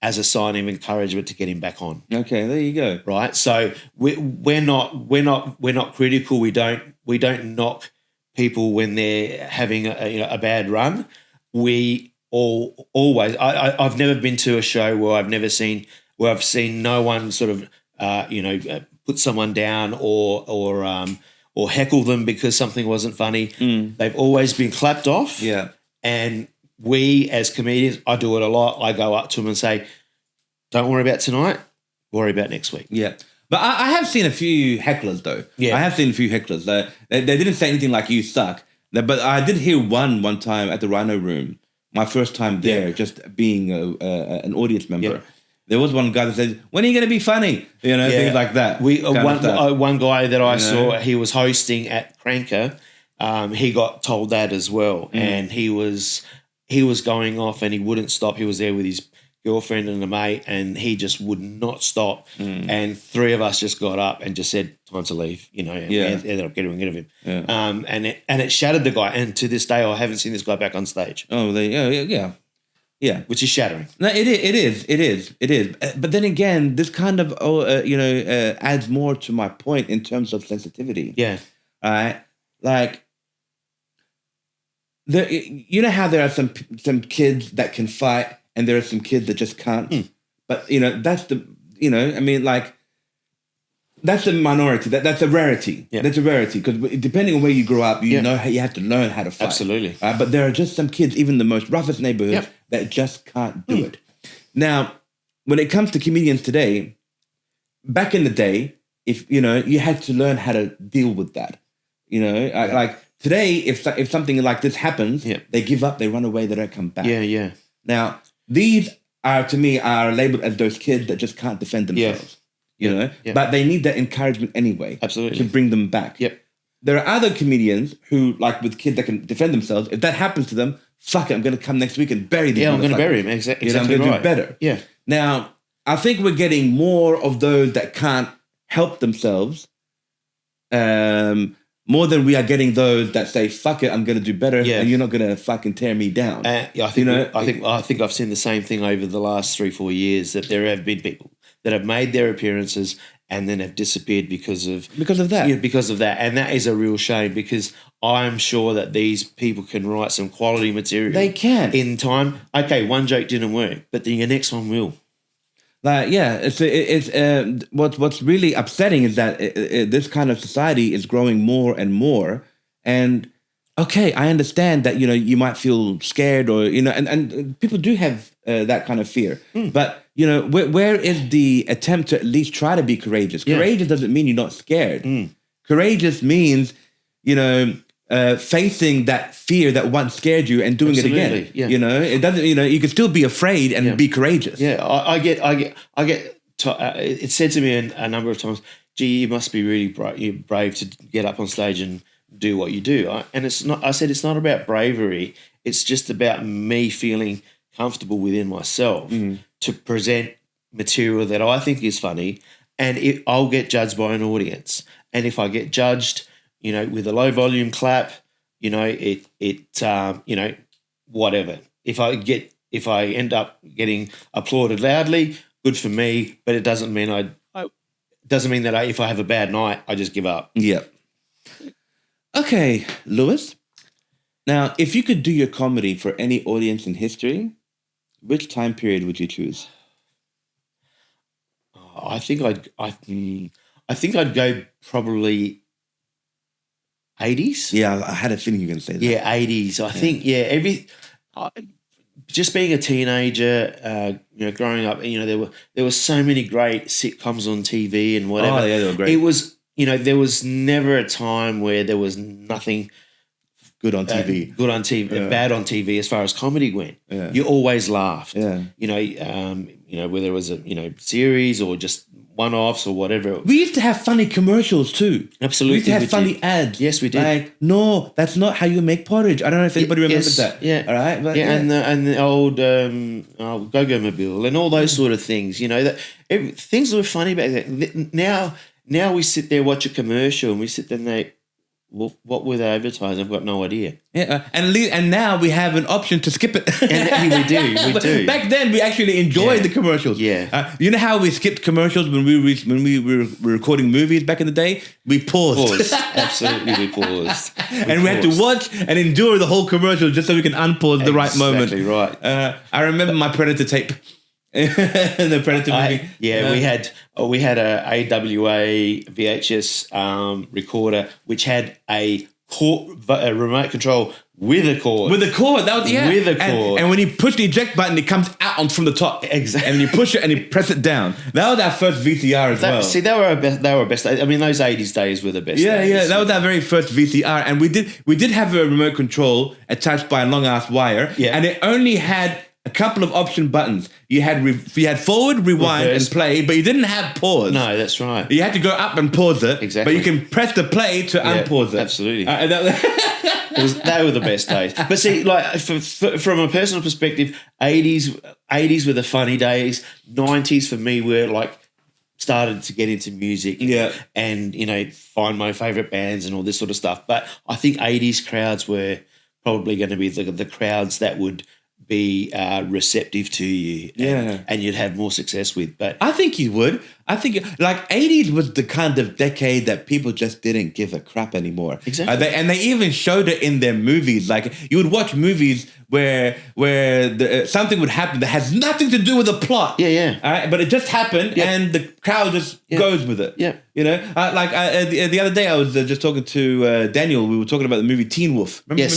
as a sign of encouragement to get him back on. Okay, there you go. Right, so we're not critical. We don't knock people when they're having a bad run. We always. I've never been to a show where I've seen no one sort of put someone down or heckle them because something wasn't funny. They've always been clapped off. Yeah. And we as comedians, I do it a lot. I go up to them and say, don't worry about tonight, worry about next week. Yeah. But I have seen a few hecklers though. Yeah. I have seen a few hecklers. They didn't say anything like you suck. But I did hear one time at the Rhino Room, my first time there, just being an audience member. Yeah. There was one guy that said, when are you going to be funny? Things like that. One guy that I saw, he was hosting at Cranker. He got told that as well. And he was going off and he wouldn't stop. He was there with his girlfriend and a mate, and he just would not stop. And 3 of us just got up and just said, time to leave, and we ended up getting rid of him. Yeah. And it shattered the guy. And to this day, I haven't seen this guy back on stage. Oh, yeah. Which is shattering. No, it is. But then again, this kind of, adds more to my point in terms of sensitivity. Yeah. All right. Like, how there are some kids that can fight and there are some kids that just can't. But, that's that's the minority. That's a rarity. Yeah. That's a rarity because depending on where you grow up, you have to learn how to fight. Absolutely. But there are just some kids, even the most roughest neighborhoods, that just can't do it. Now, when it comes to comedians today, back in the day, if you had to learn how to deal with that. Like today, if something like this happens, they give up, they run away, they don't come back. Yeah. Now, these to me are labeled as those kids that just can't defend themselves. But they need that encouragement anyway. Absolutely. To bring them back. Yep. There are other comedians who, like with kids that can defend themselves, if that happens to them, fuck it, I'm going to come next week and bury them. Yeah, I'm going to bury him. Exactly. I'm going to do better. Yeah. Now, I think we're getting more of those that can't help themselves, more than we are getting those that say, fuck it, I'm going to do better, and you're not going to fucking tear me down. I think I've seen the same thing over the last 3-4 years, that there have been people that have made their appearances and then have disappeared because of that. Yeah, because of that. And that is a real shame, because I'm sure that these people can write some quality material. They can. In time. Okay, one joke didn't work, but then your next one will. What's really upsetting is that this kind of society is growing more and more. And okay, I understand that, you might feel scared or, and people do have that kind of fear. But, where is the attempt to at least try to be courageous? Yeah. Courageous doesn't mean you're not scared. Courageous means, facing that fear that once scared you and doing it again. Yeah. You know, it doesn't. You know, you can still be afraid and be courageous. Yeah, I get. It said to me a number of times, "Gee, you must be really brave to get up on stage and do what you do." And it's not. I said it's not about bravery. It's just about me feeling comfortable within myself to present material that I think is funny, and I'll get judged by an audience. And if I get judged, you know, with a low volume clap, you know, you know, whatever. If I end up getting applauded loudly, good for me. But it doesn't mean that if I have a bad night, I just give up. Yeah. Okay, Lewis. Now, if you could do your comedy for any audience in history, which time period would you choose? I think I'd go probably 80s. Yeah, I had a feeling you were going to say that. Yeah, 80s. I think just being a teenager, you know, growing up, you know, there were so many great sitcoms on TV and whatever. Oh, yeah, they were great. It was, you know, there was never a time where there was nothing good on TV, bad on TV as far as comedy went. Yeah. You always laughed. Yeah. You know, whether it was a series or just one-offs or whatever. We used to have funny commercials too. Absolutely. We used to have funny ads. Yes, we did. Like, no, that's not how you make porridge. I don't know if anybody remembers that. Yeah. All right. But and the old Go-Go Mobile and all those sort of things, you know, things that were funny back then. Now we sit there, watch a commercial and we sit there and what were they advertising? I've got no idea. Yeah, and now we have an option to skip it. And we do. Back then, we actually enjoyed the commercials. Yeah. You know how we skipped commercials when we were recording movies back in the day? We paused. Absolutely, we paused. We had to watch and endure the whole commercial just so we can unpause the right moment. Exactly right. I remember my Predator tape. The Predator movie. We had a AWA VHS recorder which had a remote control with a cord. With a cord, that was With a cord. And when you push the eject button, it comes out from the top. Exactly. And you push it and you press it down. That was our first VCR as well. See, they were best. I mean, those 80s days were the best. Yeah, days. that was our very first VCR, and we did have a remote control attached by a long ass wire. Yeah. And it only had a couple of option buttons. You had forward, rewind, Reverse. And play, but you didn't have pause. No, that's right. You had to go up and pause it. Exactly. But you can press the play to unpause it. Absolutely. They were the best days. But see, like from a personal perspective, 80s were the funny days. 90s for me were like started to get into music. Yeah. And, you know, find my favourite bands and all this sort of stuff. But I think 80s crowds were probably going to be the crowds that would be receptive to you and you'd have more success with. But I think you would. I think like 80s was the kind of decade that people just didn't give a crap anymore. Exactly. And they even showed it in their movies. Like you would watch movies where something would happen that has nothing to do with the plot. Yeah. All right, but it just happened and the crowd just goes with it. Yeah. You know, the other day I was just talking to Daniel. We were talking about the movie Teen Wolf. Remember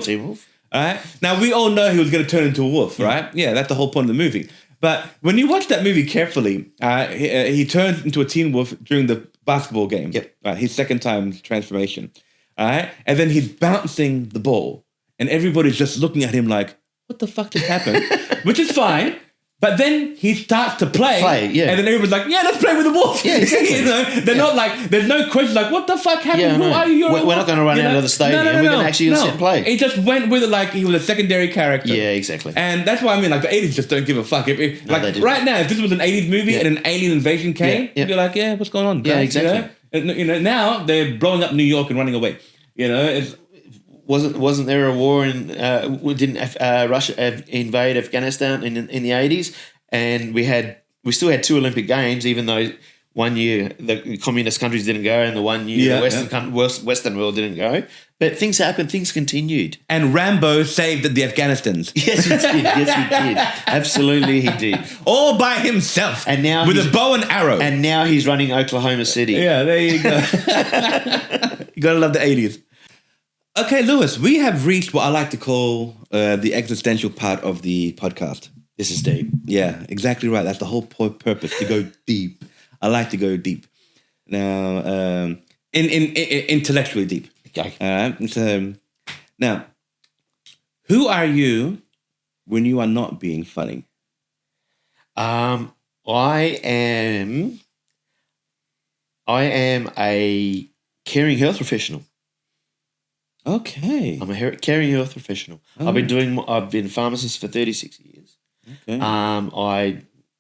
Teen Wolf? All right. Now we all know he was going to turn into a wolf, right? Yeah, that's the whole point of the movie. But when you watch that movie carefully, he turns into a teen wolf during the basketball game. Yep. Right, his second time transformation. All right, and then he's bouncing the ball, and everybody's just looking at him like, "What the fuck just happened?" Which is fine. But then he starts to play, and then everyone's like, "Yeah, let's play with the wolf." Yeah, exactly. You know, they're not like, there's no question like, "What the fuck happened? Yeah, Who are you?" We're not going to run out of the stadium. We're going to actually sit and play. He just went with it like he was a secondary character. Yeah, exactly. And that's why I mean, like the 80s just don't give a fuck. Like right now, if this was an 80s movie and an alien invasion came, you'd be like, "Yeah, what's going on?" Yeah, exactly. You know, now they're blowing up New York and running away. You know, wasn't there a war in? Didn't Russia invade Afghanistan in the 80s? And we still had 2 Olympic Games, even though one year the communist countries didn't go and the one year the Western world didn't go. But things happened, things continued. And Rambo saved the Afghanistans. Yes, he did. Absolutely, he did. All by himself. And now with a bow and arrow. And now he's running Oklahoma City. Yeah, there you go. You gotta love the 80s. Okay, Lewis, we have reached what I like to call the existential part of the podcast. This is deep. Yeah, exactly right. That's the whole purpose, to go deep. I like to go deep. Now, in intellectually deep. Okay. All right. So now, who are you when you are not being funny? I am a caring health professional. Okay. I'm a caring health professional. Oh. I've been a pharmacist for 36 years. Okay.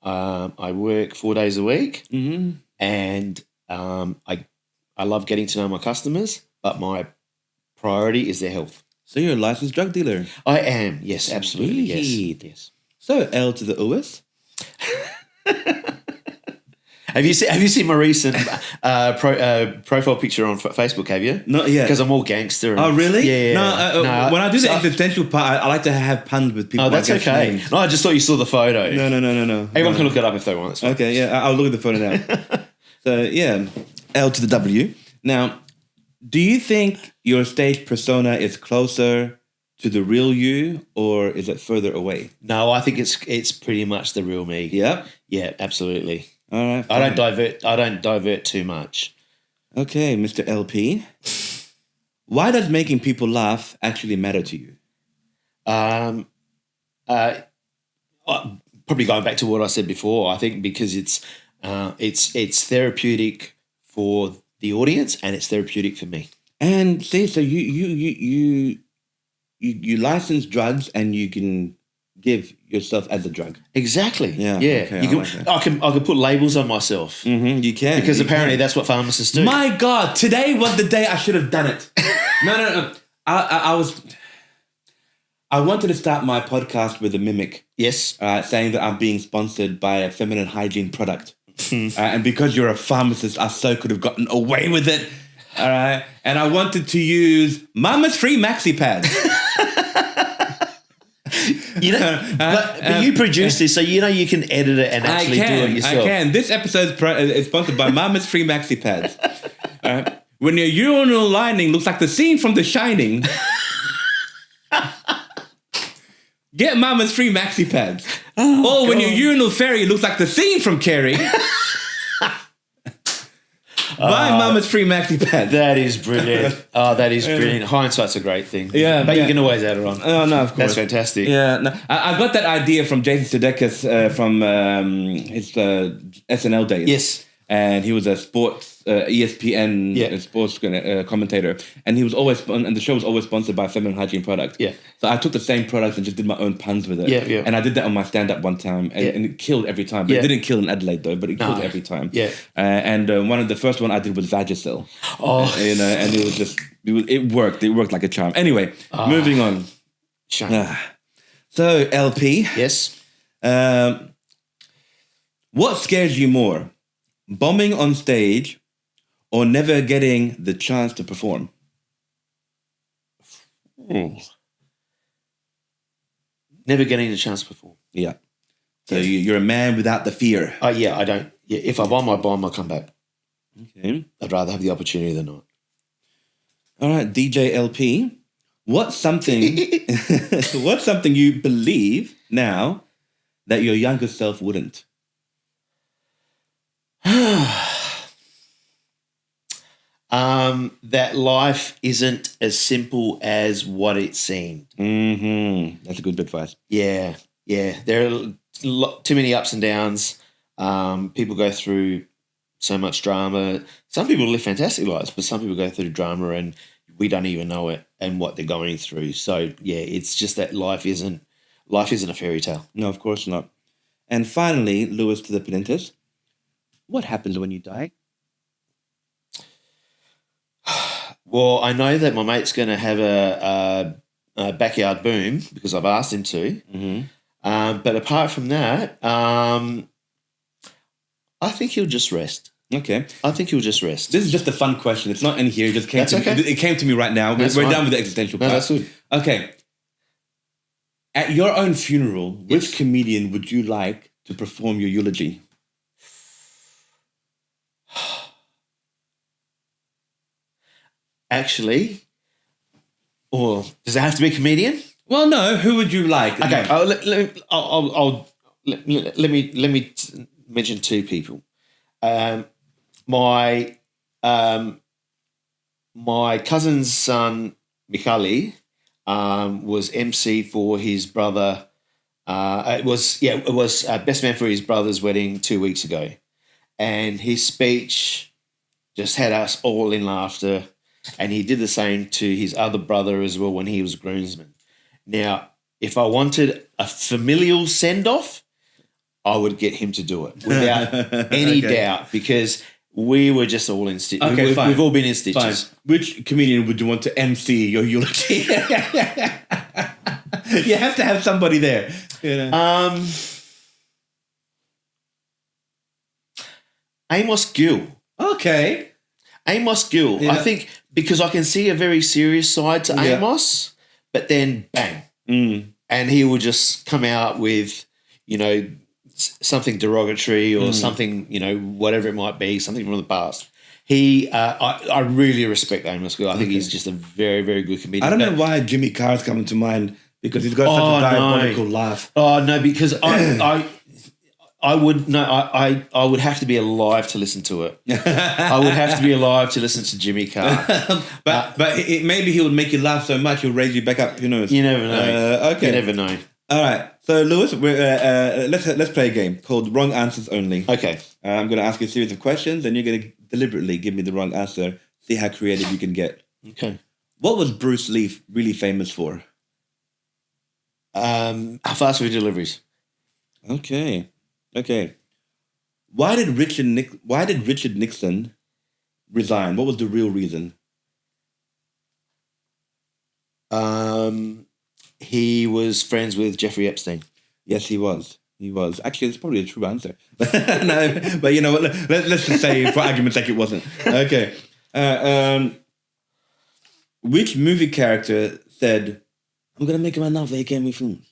I work 4 days a week, and I love getting to know my customers, but my priority is their health. So you're a licensed drug dealer. I am, yes, absolutely, Sweet. yes. So L to the OS. Have you seen my recent profile picture on Facebook? Have you? Not yet. Because I'm all gangster. Oh, really? Yeah. No, when I do the existential part, I like to have puns with people. Oh, that's okay. Names. No, I just thought you saw the photo. No. Everyone can look it up if they want. It's fine. Okay, yeah, I'll look at the photo now. So, yeah, L to the W. Now, do you think your stage persona is closer to the real you, or is it further away? No, I think it's pretty much the real me. Yeah? Yeah, absolutely. All right. I don't divert too much. Okay, Mr. LP. Why does making people laugh actually matter to you? Probably going back to what I said before, I think because it's therapeutic for the audience and it's therapeutic for me. And see, so you license drugs and you can give yourself as a drug. Exactly. Yeah. Okay, I can put labels on myself. Mm-hmm, you can. Because apparently that's what pharmacists do. My God, today was the day I should have done it. No. I wanted to start my podcast with a mimic. Yes. Saying that I'm being sponsored by a feminine hygiene product. And because you're a pharmacist, I so could have gotten away with it. All right. And I wanted to use Mama's Free Maxi Pads. But you produce this, so you can edit it and actually do it yourself. I can. This episode is sponsored by Mama's Free Maxi Pads. When your urinal lining looks like the scene from The Shining, get Mama's Free Maxi Pads. Or when your urinal fairy looks like the scene from Carrie, buy Mama's Free Maxi Pads. That is brilliant. That is brilliant. Hindsight's a great thing. Yeah, but you can always add it on. Oh, no, of course. That's fantastic. Yeah, no, I got that idea from Jason Sudeikis from his SNL days. Yes. And he was a sports ESPN sports commentator, and he was always and the show was always sponsored by a feminine hygiene product. Yeah. So I took the same products and just did my own puns with it. Yeah. And I did that on my stand-up one time, and it killed every time. But it didn't kill in Adelaide though, but it killed every time. Yeah. And one of the first one I did was Vagisil. Oh. And it was just it worked. It worked like a charm. Anyway, moving on. So LP. Yes. What scares you more? Bombing on stage or never getting the chance to perform? Never getting the chance to perform. Yeah. So you're a man without the fear. I don't. Yeah, if I bomb, I'll come back. Okay. I'd rather have the opportunity than not. All right, DJ LP. What's something you believe now that your younger self wouldn't? That life isn't as simple as what it seemed. Mm-hmm. That's a good advice. Yeah. There are too many ups and downs. People go through so much drama. Some people live fantastic lives, but some people go through drama and we don't even know it and what they're going through. So yeah, it's just that life isn't a fairy tale. No, of course not. And finally, Lewis to the Pounentis. What happens when you die? Well, I know that my mate's going to have a backyard boom because I've asked him to. Mm-hmm. But apart from that, I think he'll just rest. Okay. I think he'll just rest. This is just a fun question. It's not in here. It just came That's to me. It came to me right now. We're done with the existential part. No, that's good. Okay. At your own funeral, which comedian would you like to perform your eulogy? Actually, or does it have to be a comedian? Well, no. Who would you like? Okay, let me mention two people. My my cousin's son, Mikali, was MC for his brother. It was best man for his brother's wedding 2 weeks ago. And his speech just had us all in laughter. And he did the same to his other brother as well when he was groomsman. Now, if I wanted a familial send-off, I would get him to do it without any doubt, because we were just all in stitches. Okay, fine. We've all been in stitches. Fine. Which comedian would you want to MC your eulogy? You have to have somebody there. You know? Amos Gill. Okay. Amos Gill. Yeah. I think because I can see a very serious side to Amos, but then bang. And he will just come out with, something derogatory or something, whatever it might be, something from the past. I really respect Amos Gill. I think he's just a very, very good comedian. I don't know why Jimmy Carr's coming to mind, because he's got such a diabolical laugh. Oh no, because I would have to be alive to listen to it. I would have to be alive to listen to Jimmy Carr. but maybe he would make you laugh so much he'll raise you back up. Who knows? You never know. Okay. You never know. All right. So Lewis, let's play a game called Wrong Answers Only. Okay. I'm going to ask you a series of questions, and you're going to deliberately give me the wrong answer. See how creative you can get. Okay. What was Bruce Lee really famous for? Fast food deliveries. Okay. Why did Richard Nixon resign? What was the real reason? He was friends with Jeffrey Epstein. Yes, he was. Actually, it's probably a true answer. No, but you know what? Let's just say, for argument's sake, it wasn't. Okay. Which movie character said, "I'm gonna make him enough that he can be filmed"?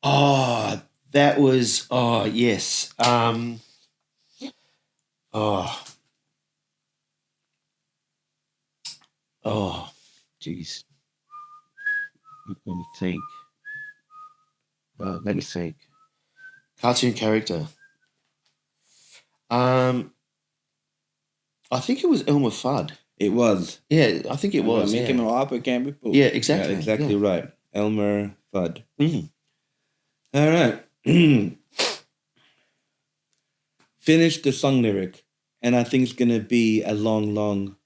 Oh, that was. Oh, yes. Jeez. Let me think. Let me think. Cartoon character. I think it was Elmer Fudd. It was. Yeah, I think it was. Make him an opera can be filmed. Yeah, exactly. Yeah, exactly right. Elmer Fudd. Mm. All right. Finish the song lyric, and I think it's gonna be a long, long.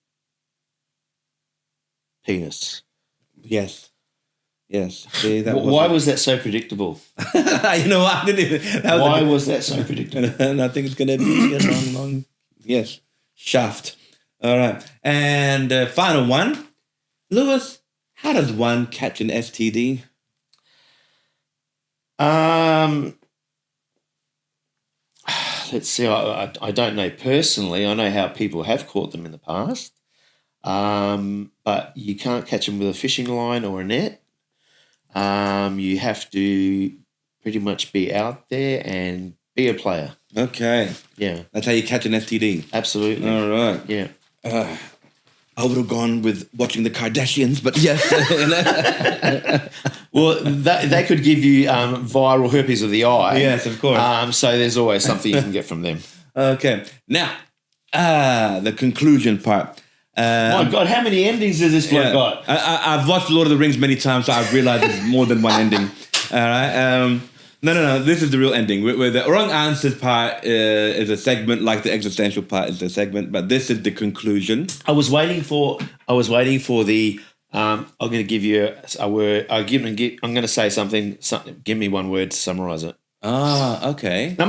Penis. Yes. See, why was that so predictable? You know what? I didn't even. Why was that so predictable? And I think it's going to be a long, long. Yes. Shaft. All right. And final one. Lewis, how does one catch an STD? Let's see. I don't know personally. I know how people have caught them in the past. But you can't catch them with a fishing line or a net. You have to pretty much be out there and be a player. Okay. Yeah. That's how you catch an STD. Absolutely. All right. Yeah. I would have gone with watching the Kardashians, but yes. Well, they could give you viral herpes of the eye. Yes, of course. So there's always something you can get from them. Okay. Now, the conclusion part. My God, how many endings has this one got? I've watched Lord of the Rings many times, so I've realized there's more than one ending. All right. No. This is the real ending. Where the wrong answers part is a segment, like the existential part is a segment, but this is the conclusion. I was waiting for the. I'm going to give you a word. I'm going to say something. Give me one word to summarize it. Ah, okay. No.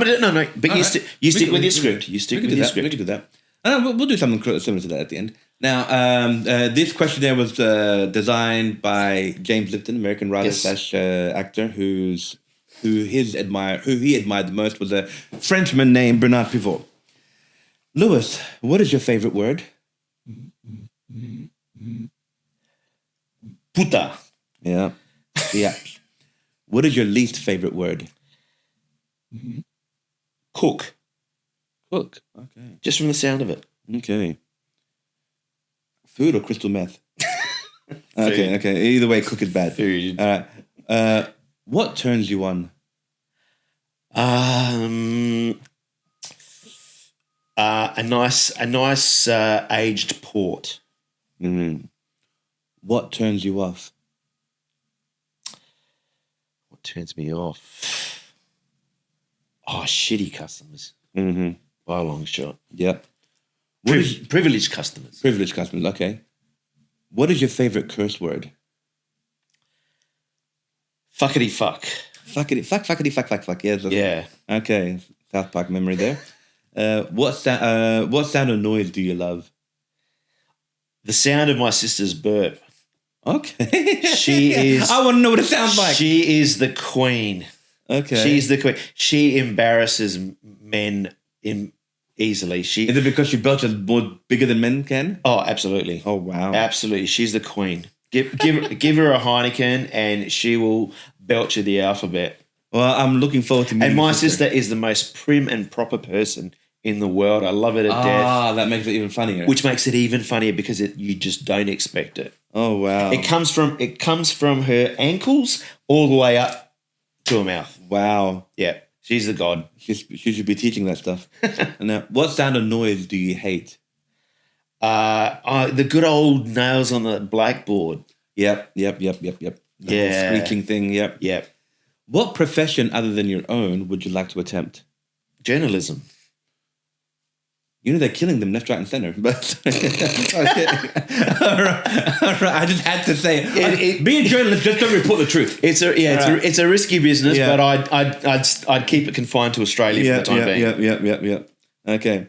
But you stick with your script. You stick with your script. We can do that. We'll do something similar to that at the end. Now, this questionnaire was designed by James Lipton, American writer / actor, who he admired the most was a Frenchman named Bernard Pivot. Lewis, what is your favorite word? Puta. Yeah. What is your least favorite word? Cook. Cook. Okay. Just from the sound of it. Okay. Food or crystal meth? Okay. Either way, cook is bad. Food. All right. What turns you on? A nice aged port. Mm. What turns you off? What turns me off? Oh, shitty customers. Mm-hmm. By a long shot. Yep. Privileged customers. Privileged customers, okay. What is your favorite curse word? Fuckity fuck. Fuckity fuck. Yes. Yeah. Okay. South Park memory there. What sound or noise do you love? The sound of my sister's burp. Okay. She is. I want to know what it sounds like. She is the queen. Okay. She's the queen. She embarrasses men easily. Is it because she belches more bigger than men can? Oh, absolutely. Oh, wow. Absolutely. She's the queen. Give her a Heineken and she will belch you the alphabet. Well, I'm looking forward to meeting And my sister is the most prim and proper person in the world. I love her to death. Ah, that makes it even funnier. Which makes it even funnier because you just don't expect it. Oh, wow. It comes from her ankles all the way up to her mouth. Wow. Yeah, she's the god. She should be teaching that stuff. Now, what sound or noise do you hate? The good old nails on the blackboard. Yep. The whole screeching thing, yep. Yep. What profession other than your own would you like to attempt? Journalism. You know, they're killing them left, right, and center. But okay. All right. I just had to say it. Be a journalist, just don't report the truth. It's a risky business, but I'd keep it confined to Australia for the time being. Yep. Okay.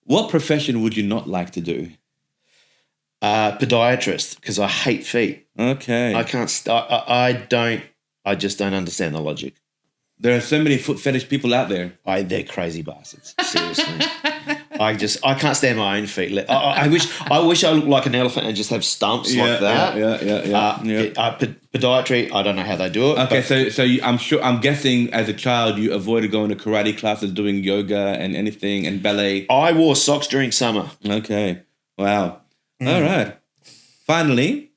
What profession would you not like to do? Podiatrist, because I hate feet. Okay. I can't. I just don't understand the logic. There are so many foot fetish people out there. They're crazy bastards. Seriously. I can't stand my own feet. I wish I looked like an elephant and just have stumps like that. Podiatry, I don't know how they do it. Okay, I'm guessing as a child you avoided going to karate classes, doing yoga and anything and ballet. I wore socks during summer. Okay, wow. All right. Finally,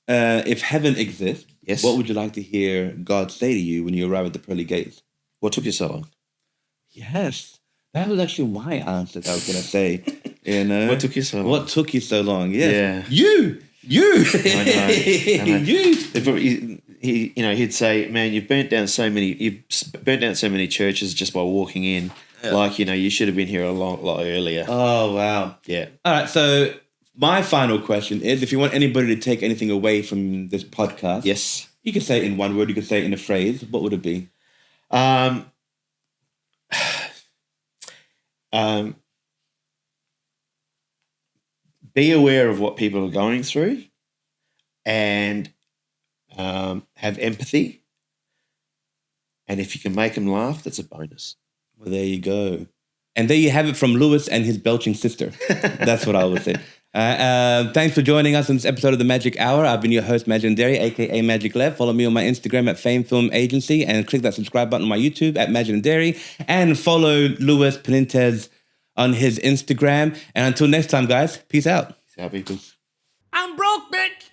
if heaven exists, yes, what would you like to hear God say to you when you arrive at the pearly gates? What took you so long? Yes. That was actually my answer that I was going to say. You know? What took you so long? What took you so long? Yes. Yeah. You. I know. You. He'd say, "Man, you've burnt down so many churches just by walking in. Yeah. Like, you should have been here a lot earlier." Oh, wow. Yeah. All right. So my final question is, if you want anybody to take anything away from this podcast, yes, you can say it in one word. You can say it in a phrase. What would it be? Be aware of what people are going through and have empathy. And if you can make them laugh, that's a bonus. Well, there you go. And there you have it from Lewis and his belching sister. That's what I would say. Thanks for joining us on this episode of The Magic Hour. I've been your host, Magendary, a.k.a. Magic Lev. Follow me on my Instagram at Fame Film Agency and click that subscribe button on my YouTube at Magendary. And follow Lewis Pounentis on his Instagram. And until next time, guys, peace out. Peace out, people. I'm broke, bitch.